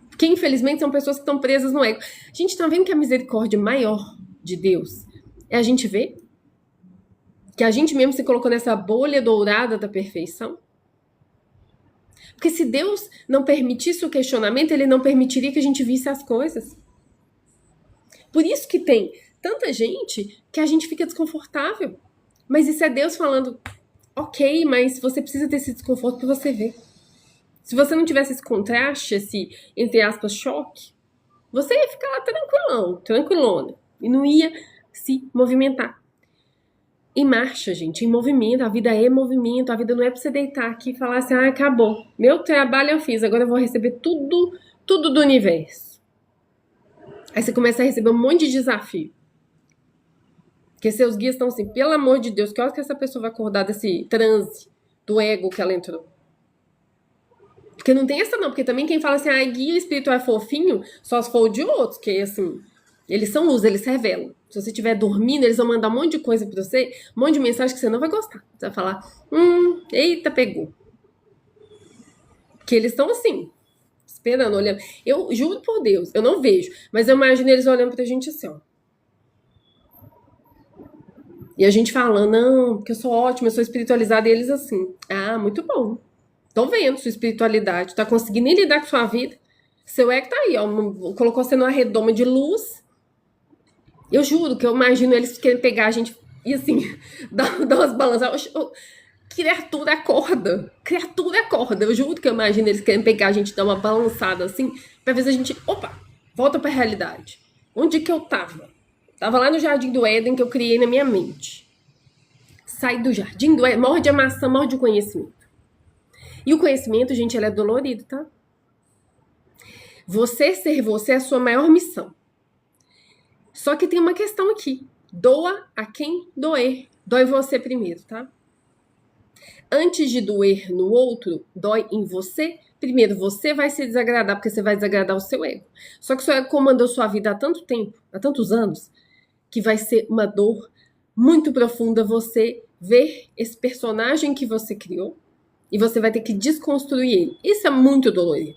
Porque, infelizmente, são pessoas que estão presas no ego. A gente tá vendo que a misericórdia maior de Deus é a gente ver que a gente mesmo se colocou nessa bolha dourada da perfeição. Porque se Deus não permitisse o questionamento, ele não permitiria que a gente visse as coisas. Por isso que tem tanta gente que a gente fica desconfortável. Mas isso é Deus falando, ok, mas você precisa ter esse desconforto para você ver. Se você não tivesse esse contraste, esse, entre aspas, choque, você ia ficar lá tranquilão, tranquilona. E não ia se movimentar. Em marcha, gente, em movimento. A vida é movimento. A vida não é pra você deitar aqui e falar assim, ah, acabou. Meu trabalho eu fiz, agora eu vou receber tudo do universo. Aí você começa a receber um monte de desafio. Porque seus guias estão assim, pelo amor de Deus, que hora que essa pessoa vai acordar desse transe do ego que ela entrou? Porque não tem essa não, porque também quem fala assim, ah, guia espiritual é fofinho, só se for o de outros, que assim, eles são luz, eles se revelam. Se você estiver dormindo, eles vão mandar um monte de coisa pra você, um monte de mensagem que você não vai gostar. Você vai falar, eita, pegou. Porque eles estão assim, esperando, olhando. Eu juro por Deus, eu não vejo, mas eu imagino eles olhando pra gente assim, ó. E a gente falando, não, porque eu sou ótima, eu sou espiritualizada, e eles assim, ah, muito bom. Tô vendo sua espiritualidade, tá conseguindo nem lidar com sua vida. Seu ego tá aí, ó, colocou você numa redoma de luz. Eu juro que eu imagino eles querendo pegar a gente e assim, dar umas balanças. Criatura acorda, criatura acorda. Eu juro que eu imagino eles querendo pegar a gente, dar uma balançada assim, pra ver se a gente, opa, volta pra realidade. Onde que eu tava? Tava lá no Jardim do Éden que eu criei na minha mente. Sai do Jardim do Éden, morde a maçã, morde o conhecimento. E o conhecimento, gente, ele é dolorido, tá? Você ser você é a sua maior missão. Só que tem uma questão aqui. Doa a quem doer. Dói você primeiro, tá? Antes de doer no outro, dói em você. Primeiro, você vai se desagradar, porque você vai desagradar o seu ego. Só que o seu ego comandou sua vida há tanto tempo, há tantos anos, que vai ser uma dor muito profunda você ver esse personagem que você criou e você vai ter que desconstruir ele. Isso é muito dolorido.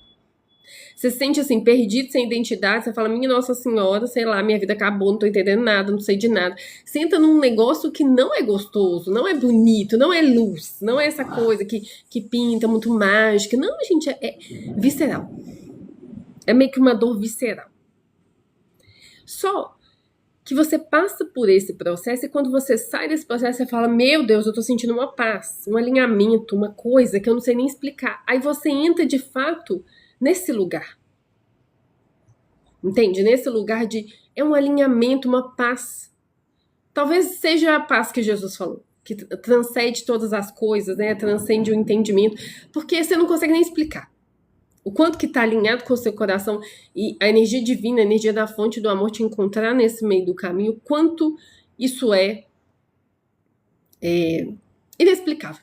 Você se sente assim, perdido, sem identidade, você fala, minha Nossa Senhora, sei lá, minha vida acabou, não tô entendendo nada, não sei de nada. Você entra num negócio que não é gostoso, não é bonito, não é luz, não é essa coisa que pinta, muito mágica. Não, gente, é visceral. É meio que uma dor visceral. Só que você passa por esse processo e quando você sai desse processo, você fala, meu Deus, eu tô sentindo uma paz, um alinhamento, uma coisa que eu não sei nem explicar. Aí você entra de fato nesse lugar. Entende? Nesse lugar de, é um alinhamento, uma paz. Talvez seja a paz que Jesus falou. que transcende todas as coisas, né? Transcende o entendimento, porque você não consegue nem explicar. O quanto que tá alinhado com o seu coração e a energia divina, a energia da fonte do amor te encontrar nesse meio do caminho, o quanto isso é inexplicável.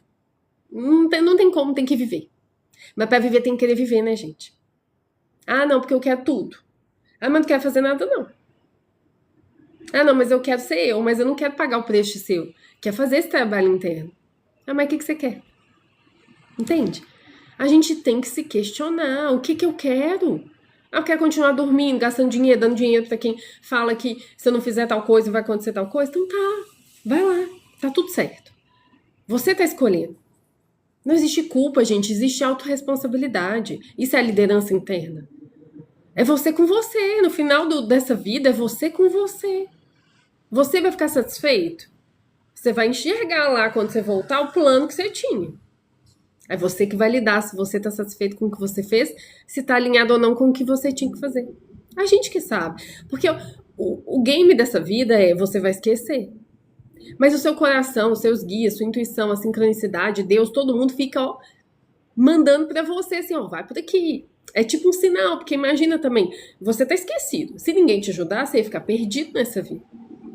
Não tem como, tem que viver. Mas para viver tem que querer viver, né, gente? Ah, não, porque eu quero tudo. Ah, mas não quero fazer nada, não. Ah, não, mas eu quero ser eu, mas eu não quero pagar o preço de ser eu. Quer fazer esse trabalho interno. Ah, mas o que você quer? Entende? A gente tem que se questionar. O que eu quero? Ah, eu quero continuar dormindo, gastando dinheiro, dando dinheiro pra quem fala que se eu não fizer tal coisa vai acontecer tal coisa. Então tá, vai lá. Tá tudo certo. Você tá escolhendo. Não existe culpa, gente. Existe autorresponsabilidade. Isso é a liderança interna. É você com você. No final dessa vida, é você com você. Você vai ficar satisfeito? Você vai enxergar lá, quando você voltar, o plano que você tinha. É você que vai lidar se você está satisfeito com o que você fez, se está alinhado ou não com o que você tinha que fazer. A gente que sabe. Porque o game dessa vida é você vai esquecer. Mas o seu coração, os seus guias, sua intuição, a sincronicidade, Deus, todo mundo fica mandando para você assim, vai por aqui. É tipo um sinal, porque imagina também, você tá esquecido. Se ninguém te ajudar, você ia ficar perdido nessa vida.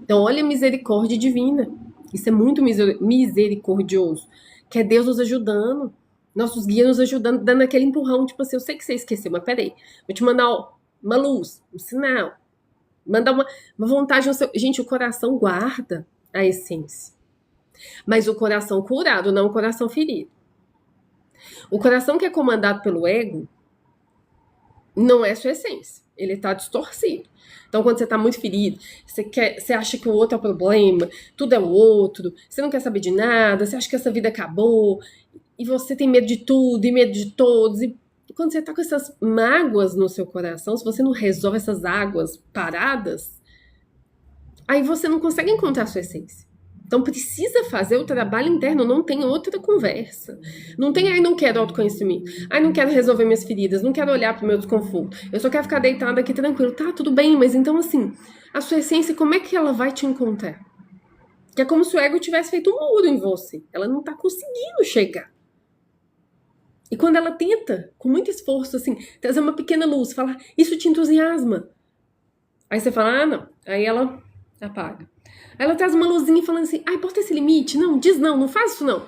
Então olha a misericórdia divina. Isso é muito misericordioso. Que é Deus nos ajudando. Nossos guias nos ajudando, dando aquele empurrão, tipo assim, eu sei que você esqueceu, mas peraí, vou te mandar uma luz, um sinal, mandar uma vontade no seu... Gente, o coração guarda a essência. Mas o coração curado, não o coração ferido. O coração que é comandado pelo ego não é sua essência. Ele tá distorcido. Então, quando você tá muito ferido, você acha que o outro é o problema, tudo é o outro, você não quer saber de nada, você acha que essa vida acabou, e você tem medo de tudo, e medo de todos, e quando você tá com essas mágoas no seu coração, se você não resolve essas águas paradas, aí você não consegue encontrar a sua essência. Então precisa fazer o trabalho interno, não tem outra conversa. Não tem, não quero autoconhecimento, não quero resolver minhas feridas, não quero olhar pro meu desconforto, eu só quero ficar deitada aqui tranquilo. Tá, tudo bem, mas então assim, a sua essência, como é que ela vai te encontrar? Que é como se o ego tivesse feito um muro em você. Ela não tá conseguindo chegar. E quando ela tenta, com muito esforço, assim, trazer uma pequena luz, falar, isso te entusiasma. Aí você fala, não. Aí ela apaga. Aí ela traz uma luzinha falando assim, bota esse limite, não, diz não faz isso não.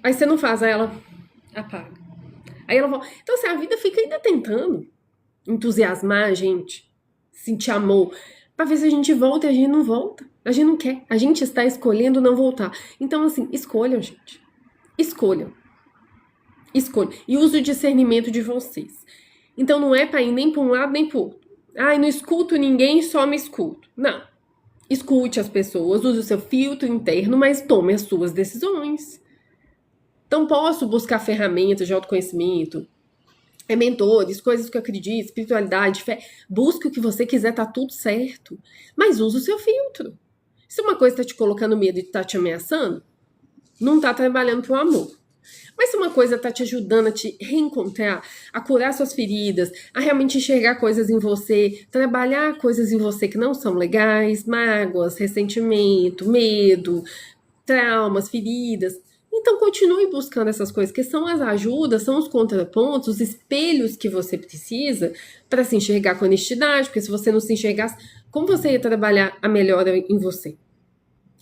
Aí você não faz, aí ela apaga. Aí ela fala, então assim, a vida fica ainda tentando entusiasmar a gente, sentir amor, pra ver se a gente volta e a gente não volta. A gente não quer, a gente está escolhendo não voltar. Então assim, escolham, gente. Escolham. E use o discernimento de vocês. Então não é pra ir nem pra um lado nem pro outro. Não escuto ninguém, só me escuto. Não. Escute as pessoas, use o seu filtro interno, mas tome as suas decisões. Então posso buscar ferramentas de autoconhecimento, mentores, coisas que eu acredito, espiritualidade, fé. Busque o que você quiser, tá tudo certo. Mas use o seu filtro. Se uma coisa tá te colocando medo e tá te ameaçando, não tá trabalhando pro amor. Mas se uma coisa tá te ajudando a te reencontrar, a curar suas feridas, a realmente enxergar coisas em você, trabalhar coisas em você que não são legais, mágoas, ressentimento, medo, traumas, feridas, então continue buscando essas coisas, que são as ajudas, são os contrapontos, os espelhos que você precisa para se enxergar com honestidade, porque se você não se enxergasse, como você ia trabalhar a melhora em você?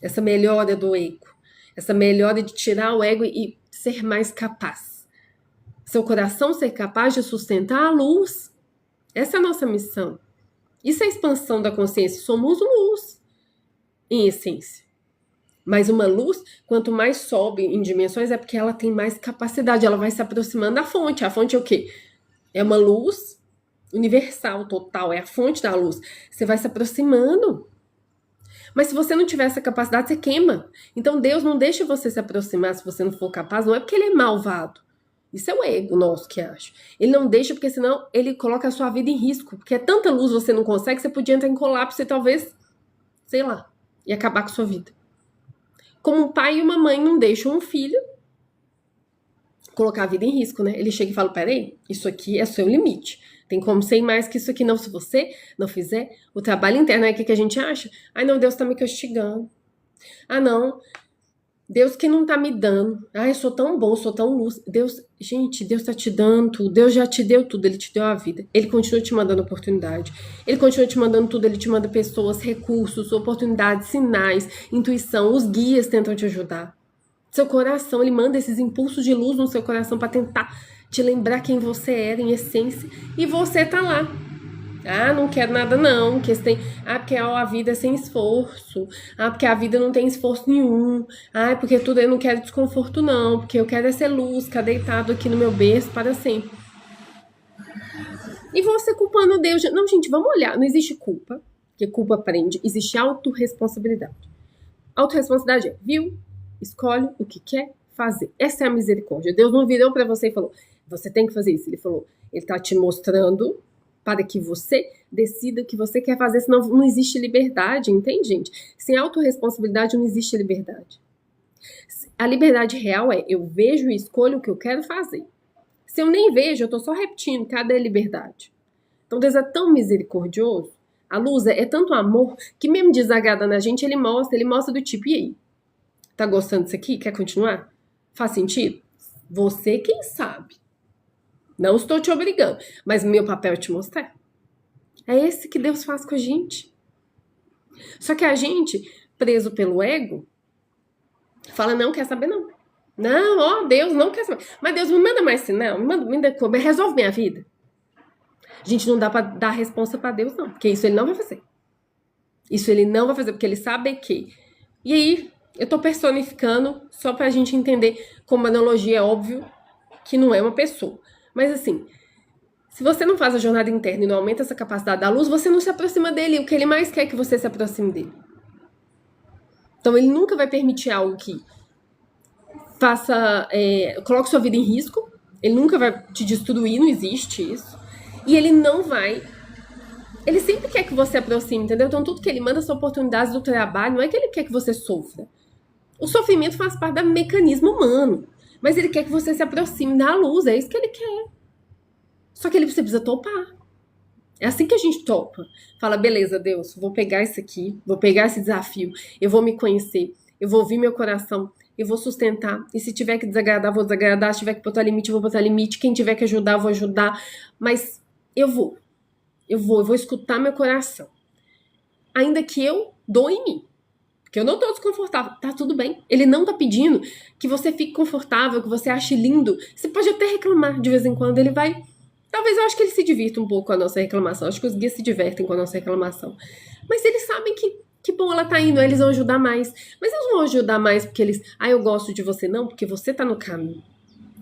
Essa melhora do ego, essa melhora de tirar o ego e ser mais capaz. Seu coração ser capaz de sustentar a luz. Essa é a nossa missão. Isso é a expansão da consciência. Somos luz, em essência. Mas uma luz, quanto mais sobe em dimensões, é porque ela tem mais capacidade. Ela vai se aproximando da fonte. A fonte é o quê? É uma luz universal, total. É a fonte da luz. Você vai se aproximando. Mas se você não tiver essa capacidade, você queima. Então Deus não deixa você se aproximar se você não for capaz. Não é porque ele é malvado. Isso é o ego nosso que acha. Ele não deixa porque senão ele coloca a sua vida em risco. Porque é tanta luz você não consegue, você podia entrar em colapso e talvez, sei lá, e acabar com a sua vida. Como um pai e uma mãe não deixam um filho colocar a vida em risco, né? Ele chega e fala, peraí, isso aqui é seu limite. Tem como ser mais que isso aqui, não. Se você não fizer o trabalho interno, aí o que a gente acha? Não, Deus tá me castigando. Não, Deus que não tá me dando. Ai, eu sou tão bom, sou tão luz. Deus, gente, Deus tá te dando tudo. Deus já te deu tudo, Ele te deu a vida. Ele continua te mandando oportunidade. Ele continua te mandando tudo, Ele te manda pessoas, recursos, oportunidades, sinais, intuição. Os guias tentam te ajudar. Seu coração, Ele manda esses impulsos de luz no seu coração para tentar te lembrar quem você era em essência. E você tá lá. Ah, não quero nada não, que tem... Ah, porque a vida é sem esforço. Ah, porque a vida não tem esforço nenhum. Ah, porque tudo eu não quero desconforto não, porque eu quero é ser luz, ficar deitado aqui no meu berço para sempre. E você culpando Deus. Não, gente, vamos olhar. Não existe culpa, porque culpa prende. Existe autorresponsabilidade. Autorresponsabilidade é, viu? Escolhe o que quer fazer. Essa é a misericórdia. Deus não virou para você e falou, você tem que fazer isso. Ele falou, Ele tá te mostrando para que você decida o que você quer fazer, senão não existe liberdade, entende, gente? Sem autorresponsabilidade não existe liberdade. A liberdade real é, eu vejo e escolho o que eu quero fazer. Se eu nem vejo, eu tô só repetindo, cadê a liberdade? Então Deus é tão misericordioso, a luz é tanto amor, que mesmo desagradando a gente, ele mostra do tipo, e aí? Tá gostando disso aqui? Quer continuar? Faz sentido? Você quem sabe. Não estou te obrigando, mas meu papel é te mostrar. É esse que Deus faz com a gente. Só que a gente, preso pelo ego, fala, não quer saber não. Não, ó, Deus não quer saber. Mas Deus me manda mais sinal, resolve minha vida. A gente não dá pra dar resposta pra Deus não, porque isso Ele não vai fazer. Isso Ele não vai fazer, porque Ele sabe que... E aí, eu tô personificando só pra gente entender, como analogia é óbvio que não é uma pessoa. Mas assim, se você não faz a jornada interna e não aumenta essa capacidade da luz, você não se aproxima dele. O que ele mais quer é que você se aproxime dele. Então ele nunca vai permitir algo que coloque sua vida em risco. Ele nunca vai te destruir, não existe isso. E ele não vai... Ele sempre quer que você aproxime, entendeu? Então tudo que ele manda são oportunidades do trabalho. Não é que ele quer que você sofra. O sofrimento faz parte do mecanismo humano. Mas ele quer que você se aproxime da luz. É isso que ele quer. Só que ele precisa topar. É assim que a gente topa. Fala, beleza, Deus, vou pegar isso aqui, vou pegar esse desafio, eu vou me conhecer, eu vou ouvir meu coração, eu vou sustentar. E se tiver que desagradar, vou desagradar. Se tiver que botar limite, eu vou botar limite. Quem tiver que ajudar, eu vou ajudar. Mas eu vou escutar meu coração. Ainda que eu doe em mim. Porque eu não tô desconfortável. Tá tudo bem. Ele não tá pedindo que você fique confortável, que você ache lindo. Você pode até reclamar de vez em quando. Ele vai... Talvez eu acho que ele se divirta um pouco com a nossa reclamação. Acho que os guias se divertem com a nossa reclamação. Mas eles sabem que bom ela tá indo, eles vão ajudar mais. Mas eles vão ajudar mais porque eles... Ah, eu gosto de você. Não, porque você tá no caminho.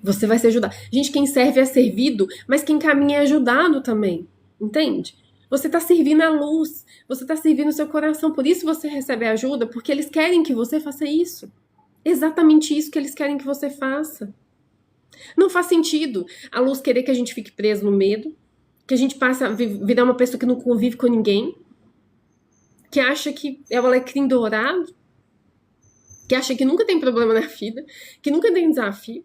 Você vai se ajudar. Gente, quem serve é servido, mas quem caminha é ajudado também. Entende? Você tá servindo a luz. Você tá servindo o seu coração. Por isso você recebe ajuda, porque eles querem que você faça isso. Exatamente isso que eles querem que você faça. Não faz sentido a luz querer que a gente fique preso no medo, que a gente passe a virar uma pessoa que não convive com ninguém, que acha que é o alecrim dourado, que acha que nunca tem problema na vida, que nunca tem desafio,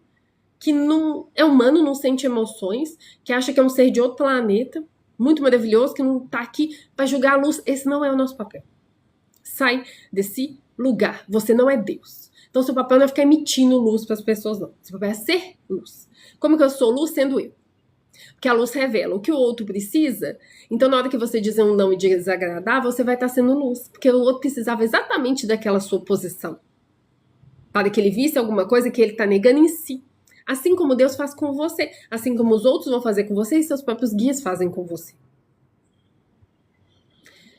que não é humano, não sente emoções, que acha que é um ser de outro planeta, muito maravilhoso, que não tá aqui para julgar a luz. Esse não é o nosso papel. Sai desse lugar. Você não é Deus. Então, seu papel não é ficar emitindo luz para as pessoas, não. Seu papel é ser luz. Como que eu sou luz sendo eu? Porque a luz revela o que o outro precisa. Então, na hora que você dizer um não e desagradar, você vai estar sendo luz. Porque o outro precisava exatamente daquela sua posição. Para que ele visse alguma coisa que ele está negando em si. Assim como Deus faz com você. Assim como os outros vão fazer com você e seus próprios guias fazem com você.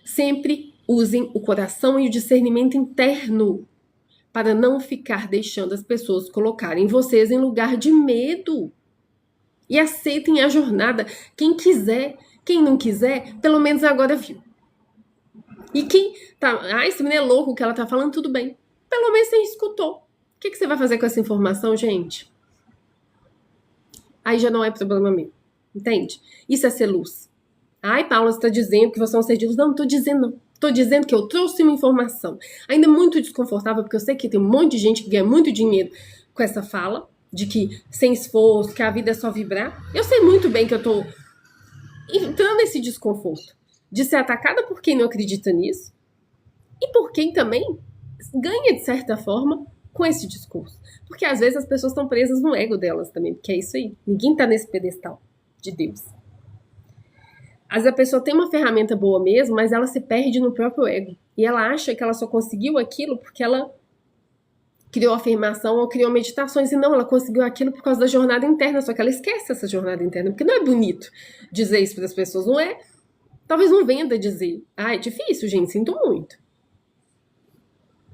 Sempre usem o coração e o discernimento interno para não ficar deixando as pessoas colocarem vocês em lugar de medo. E aceitem a jornada. Quem quiser, quem não quiser, pelo menos agora viu. E quem tá... esse menino é louco, o que ela tá falando, tudo bem. Pelo menos você escutou. O que você vai fazer com essa informação, gente? Aí já não é problema meu. Entende? Isso é ser luz. Ai, Paula, você tá dizendo que você é um ser de luz. Não, não tô dizendo não. Tô dizendo que eu trouxe uma informação. Ainda muito desconfortável, porque eu sei que tem um monte de gente que ganha muito dinheiro com essa fala, de que sem esforço, que a vida é só vibrar. Eu sei muito bem que eu tô entrando nesse desconforto de ser atacada por quem não acredita nisso e por quem também ganha, de certa forma, com esse discurso. Porque às vezes as pessoas estão presas no ego delas também, porque é isso aí. Ninguém tá nesse pedestal de Deus. Às vezes a pessoa tem uma ferramenta boa mesmo, mas ela se perde no próprio ego. E ela acha que ela só conseguiu aquilo porque ela criou afirmação ou criou meditações. E não, ela conseguiu aquilo por causa da jornada interna. Só que ela esquece essa jornada interna, porque não é bonito dizer isso para as pessoas. Não é. Talvez não venda dizer. Ah, é difícil, gente, sinto muito.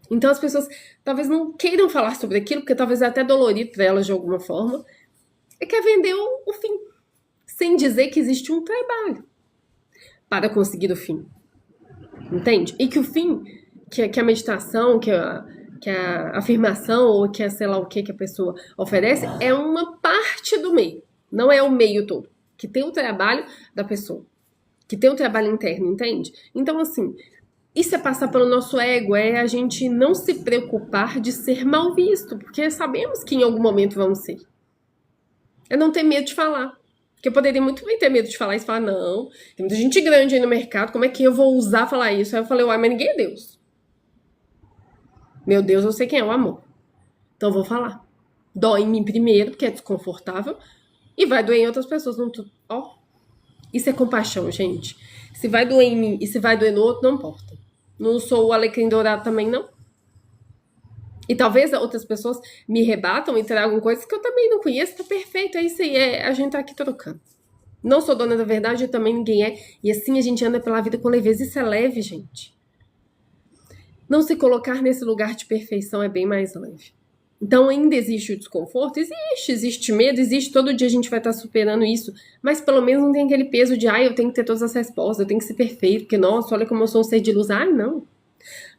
Então as pessoas talvez não queiram falar sobre aquilo, porque talvez é até dolorido para elas de alguma forma. E quer vender o fim, sem dizer que existe um trabalho para conseguir o fim. Entende? E que o fim, que a meditação, que a afirmação, ou que é sei lá o que a pessoa oferece, é uma parte do meio. Não é o meio todo. Que tem o trabalho da pessoa. Que tem o trabalho interno, entende? Então, assim, isso é passar pelo nosso ego, é a gente não se preocupar de ser mal visto, porque sabemos que em algum momento vamos ser. É não ter medo de falar. Porque eu poderia muito bem ter medo de falar isso e falar, não, tem muita gente grande aí no mercado, como é que eu vou usar falar isso? Aí eu falei, uai, mas ninguém é Deus. Meu Deus, eu sei quem é o amor. Então eu vou falar. Dói em mim primeiro, porque é desconfortável, e vai doer em outras pessoas. Ó, isso é compaixão, gente. Se vai doer em mim e se vai doer no outro, não importa. Não sou o alecrim dourado também, não. E talvez outras pessoas me rebatam e tragam coisas que eu também não conheço. Tá perfeito, é isso aí. A gente tá aqui trocando. Não sou dona da verdade e também ninguém é. E assim a gente anda pela vida com leveza. Isso é leve, gente. Não se colocar nesse lugar de perfeição é bem mais leve. Então ainda existe o desconforto? Existe medo, existe. Todo dia a gente vai estar superando isso. Mas pelo menos não tem aquele peso de, eu tenho que ter todas as respostas, eu tenho que ser perfeito, porque, nossa, olha como eu sou um ser de luz. Não.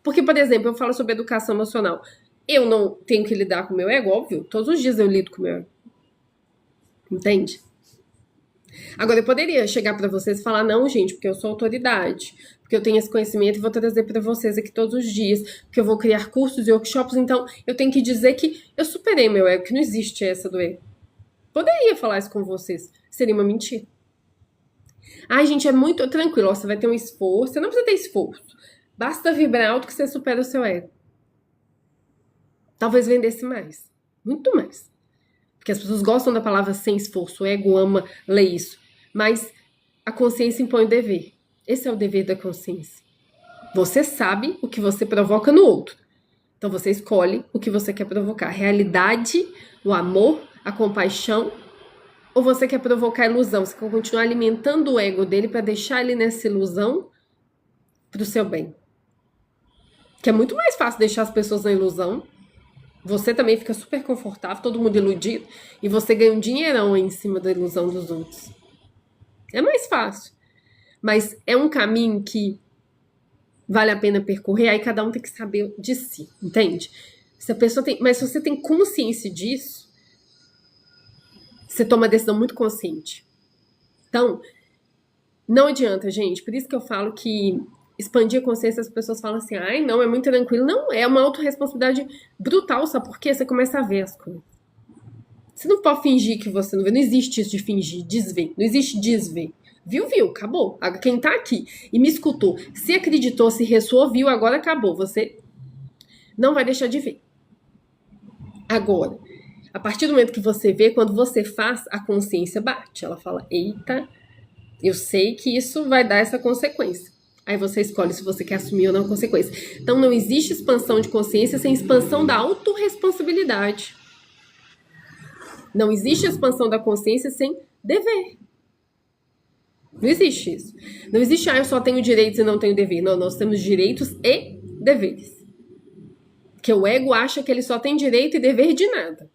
Porque, por exemplo, eu falo sobre educação emocional. Eu não tenho que lidar com o meu ego, óbvio. Todos os dias eu lido com o meu ego. Entende? Agora, eu poderia chegar para vocês e falar, não, gente, porque eu sou autoridade, porque eu tenho esse conhecimento e vou trazer para vocês aqui todos os dias, porque eu vou criar cursos e workshops, então eu tenho que dizer que eu superei meu ego, que não existe essa do ego. Poderia falar isso com vocês, seria uma mentira. Ai, gente, é muito tranquilo, ó, você vai ter um esforço, você não precisa ter esforço, basta vibrar alto que você supera o seu ego. Talvez vendesse mais, muito mais. Porque as pessoas gostam da palavra sem esforço, o ego ama ler isso. Mas a consciência impõe o dever. Esse é o dever da consciência. Você sabe o que você provoca no outro. Então você escolhe o que você quer provocar. A realidade, o amor, a compaixão. Ou você quer provocar a ilusão. Você quer continuar alimentando o ego dele para deixar ele nessa ilusão para o seu bem. Que é muito mais fácil deixar as pessoas na ilusão. Você também fica super confortável, todo mundo iludido, e você ganha um dinheirão em cima da ilusão dos outros. É mais fácil. Mas é um caminho que vale a pena percorrer, aí cada um tem que saber de si, entende? Se a pessoa tem, mas se você tem consciência disso, você toma uma decisão muito consciente. Então, não adianta, gente. Por isso que eu falo que expandir a consciência, as pessoas falam assim, não, é muito tranquilo. Não, é uma autorresponsabilidade brutal, sabe por quê? Você começa a ver as coisas. Você não pode fingir que você não vê. Não existe isso de fingir, desver. Não existe desver. Viu, acabou. Quem tá aqui e me escutou, se acreditou, se ressoou, viu, agora acabou. Você não vai deixar de ver. Agora, a partir do momento que você vê, quando você faz, a consciência bate. Ela fala, eita, eu sei que isso vai dar essa consequência. Aí você escolhe se você quer assumir ou não a consequência. Então não existe expansão de consciência sem expansão da autorresponsabilidade. Não existe expansão da consciência sem dever. Não existe isso. Não existe, eu só tenho direitos e não tenho dever. Não, nós temos direitos e deveres. Porque o ego acha que ele só tem direito e dever de nada.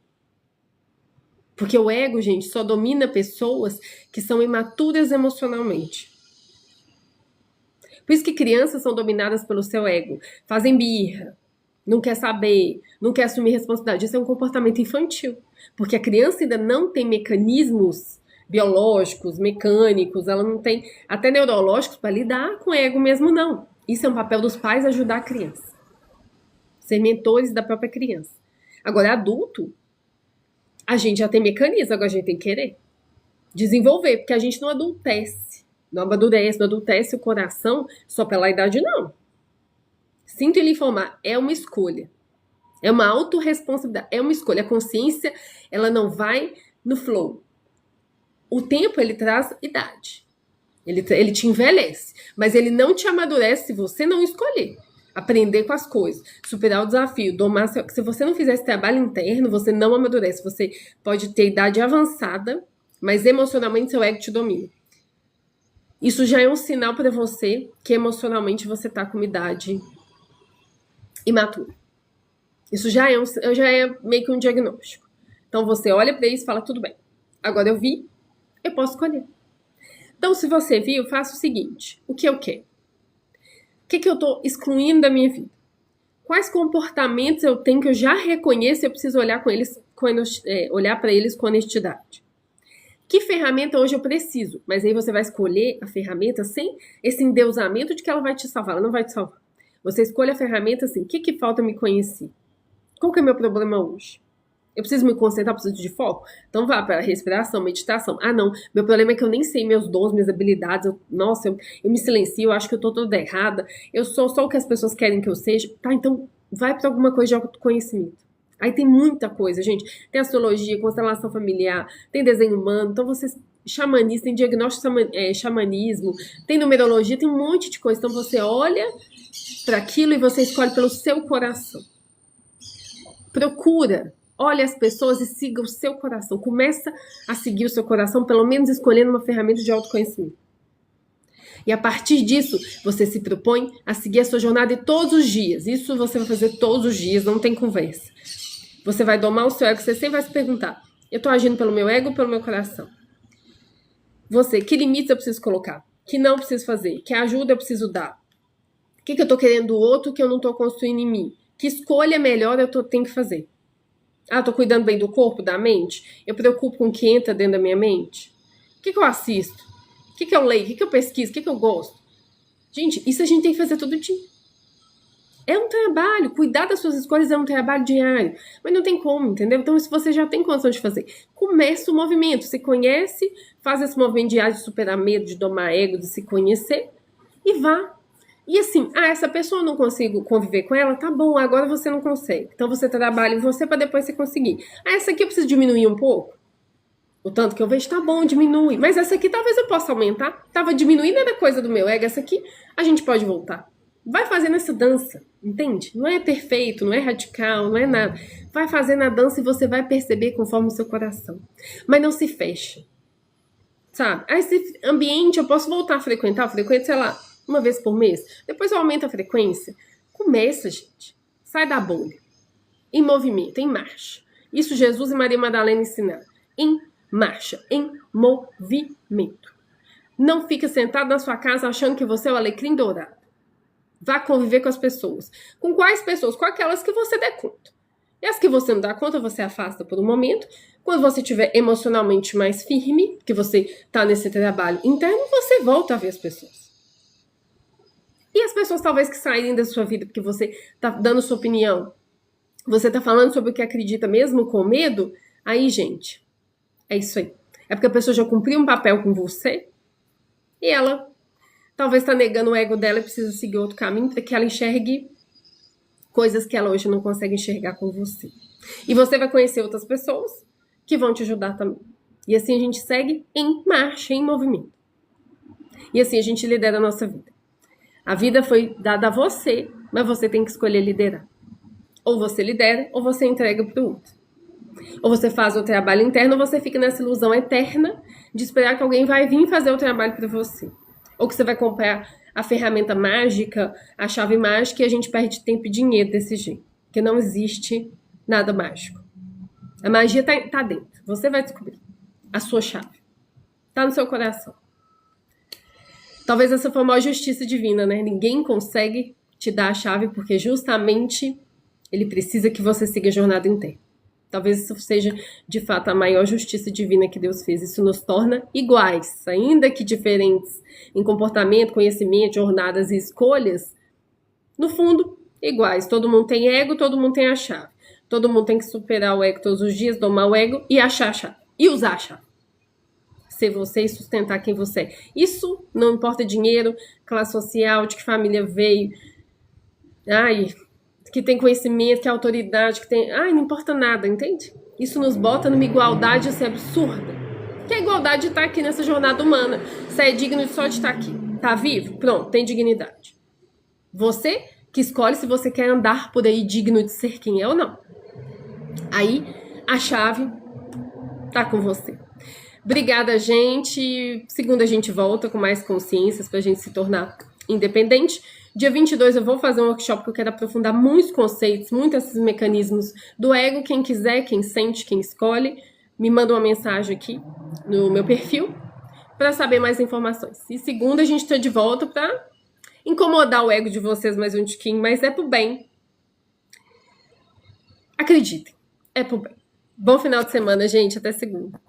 Porque o ego, gente, só domina pessoas que são imaturas emocionalmente. Por isso que crianças são dominadas pelo seu ego. Fazem birra, não quer saber, não quer assumir responsabilidade. Isso é um comportamento infantil. Porque a criança ainda não tem mecanismos biológicos, mecânicos, ela não tem até neurológicos para lidar com o ego mesmo, não. Isso é um papel dos pais ajudar a criança. Ser mentores da própria criança. Agora, adulto, a gente já tem mecanismo, agora a gente tem que querer desenvolver, porque a gente não adultece. Não adultece o coração só pela idade, não. Sinto lhe informar, é uma escolha. É uma autorresponsabilidade, é uma escolha. A consciência, ela não vai no flow. O tempo, ele traz idade. Ele te envelhece, mas ele não te amadurece se você não escolher. Aprender com as coisas, superar o desafio, domar. Se você não fizer esse trabalho interno, você não amadurece. Você pode ter idade avançada, mas emocionalmente seu ego te domina. Isso já é um sinal para você que emocionalmente você está com uma idade imatura. Isso já é meio que um diagnóstico. Então você olha para isso e fala, tudo bem, agora eu vi, eu posso escolher. Então, se você viu, faça o seguinte, o que eu quero? O que eu estou excluindo da minha vida? Quais comportamentos eu tenho que eu já reconheço e eu preciso olhar para eles com honestidade? Que ferramenta hoje eu preciso? Mas aí você vai escolher a ferramenta sem esse endeusamento de que ela vai te salvar. Ela não vai te salvar. Você escolhe a ferramenta assim, o que falta me conhecer? Qual que é o meu problema hoje? Eu preciso me concentrar, preciso de foco? Então vá para respiração, meditação. Ah, não, meu problema é que eu nem sei meus dons, minhas habilidades. Eu me silencio, eu acho que eu tô toda errada. Eu sou só o que as pessoas querem que eu seja. Tá, então vai para alguma coisa de autoconhecimento. Aí tem muita coisa, gente. Tem astrologia, constelação familiar, tem desenho humano. Então vocês, xamanismo, tem diagnóstico xamanismo, tem numerologia, tem um monte de coisa. Então você olha para aquilo e você escolhe pelo seu coração. Procura. Olha as pessoas e siga o seu coração. Começa a seguir o seu coração, pelo menos escolhendo uma ferramenta de autoconhecimento. E a partir disso, você se propõe a seguir a sua jornada todos os dias. Isso você vai fazer todos os dias, não tem conversa. Você vai domar o seu ego, você sempre vai se perguntar, eu estou agindo pelo meu ego ou pelo meu coração? Você, que limites eu preciso colocar? Que não preciso fazer? Que ajuda eu preciso dar? O que eu estou querendo do outro que eu não estou construindo em mim? Que escolha melhor eu tenho que fazer? Ah, tô cuidando bem do corpo, da mente? Eu preocupo com o que entra dentro da minha mente? O que eu assisto? O que eu leio? O que eu pesquiso? O que eu gosto? Gente, isso a gente tem que fazer todo dia. É um trabalho. Cuidar das suas escolhas é um trabalho diário. Mas não tem como, entendeu? Então, se você já tem condição de fazer, começa o movimento. Se conhece, faz esse movimento diário de superar medo, de domar ego, de se conhecer e vá. E assim, essa pessoa eu não consigo conviver com ela, tá bom, agora você não consegue. Então você trabalha em você para depois você conseguir. Essa aqui eu preciso diminuir um pouco. O tanto que eu vejo, tá bom, diminui. Mas essa aqui talvez eu possa aumentar. Tava diminuindo, era coisa do meu ego. Essa aqui a gente pode voltar. Vai fazendo essa dança, entende? Não é perfeito, não é radical, não é nada. Vai fazendo a dança e você vai perceber conforme o seu coração. Mas não se fecha. Sabe? Esse ambiente eu posso voltar a frequentar. Eu frequento, sei lá, uma vez por mês. Depois eu aumento a frequência. Começa, gente. Sai da bolha. Em movimento, em marcha. Isso Jesus e Maria Madalena ensinaram. Em marcha, em movimento. Não fica sentado na sua casa achando que você é o alecrim dourado. Vá conviver com as pessoas. Com quais pessoas? Com aquelas que você der conta. E as que você não dá conta, você afasta por um momento. Quando você estiver emocionalmente mais firme, que você está nesse trabalho interno, você volta a ver as pessoas. E as pessoas talvez que saírem da sua vida porque você está dando sua opinião, você está falando sobre o que acredita mesmo com medo, aí, gente, é isso aí. É porque a pessoa já cumpriu um papel com você e ela talvez está negando o ego dela e precisa seguir outro caminho para que ela enxergue coisas que ela hoje não consegue enxergar com você. E você vai conhecer outras pessoas que vão te ajudar também. E assim a gente segue em marcha, em movimento. E assim a gente lidera a nossa vida. A vida foi dada a você, mas você tem que escolher liderar. Ou você lidera, ou você entrega para o outro. Ou você faz o trabalho interno, ou você fica nessa ilusão eterna de esperar que alguém vai vir fazer o trabalho para você. Ou que você vai comprar a ferramenta mágica, a chave mágica, e a gente perde tempo e dinheiro desse jeito. Porque não existe nada mágico. A magia tá dentro. Você vai descobrir. A sua chave. Tá no seu coração. Talvez essa foi a maior justiça divina, né? Ninguém consegue te dar a chave porque justamente ele precisa que você siga a jornada interna. Talvez isso seja, de fato, a maior justiça divina que Deus fez. Isso nos torna iguais, ainda que diferentes em comportamento, conhecimento, jornadas e escolhas. No fundo, iguais. Todo mundo tem ego, todo mundo tem a chave. Todo mundo tem que superar o ego todos os dias, domar o ego e achar a chave. E usar a chave. Ser você e sustentar quem você é. Isso não importa dinheiro, classe social, de que família veio. que tem conhecimento, que é autoridade, que tem... Ai, não importa nada, entende? Isso nos bota numa igualdade assim, absurda. Que a igualdade tá aqui nessa jornada humana. Você é digno só de estar aqui. Tá vivo? Pronto, tem dignidade. Você que escolhe se você quer andar por aí digno de ser quem é ou não. Aí, a chave tá com você. Obrigada, gente. Segunda a gente volta com mais consciências pra gente se tornar independente. Dia 22 eu vou fazer um workshop que eu quero aprofundar muitos conceitos, muitos esses mecanismos do ego. Quem quiser, quem sente, quem escolhe, me manda uma mensagem aqui no meu perfil para saber mais informações. E segunda a gente tá de volta para incomodar o ego de vocês mais um tiquinho, mas é pro bem. Acreditem, é pro bem. Bom final de semana, gente. Até segunda.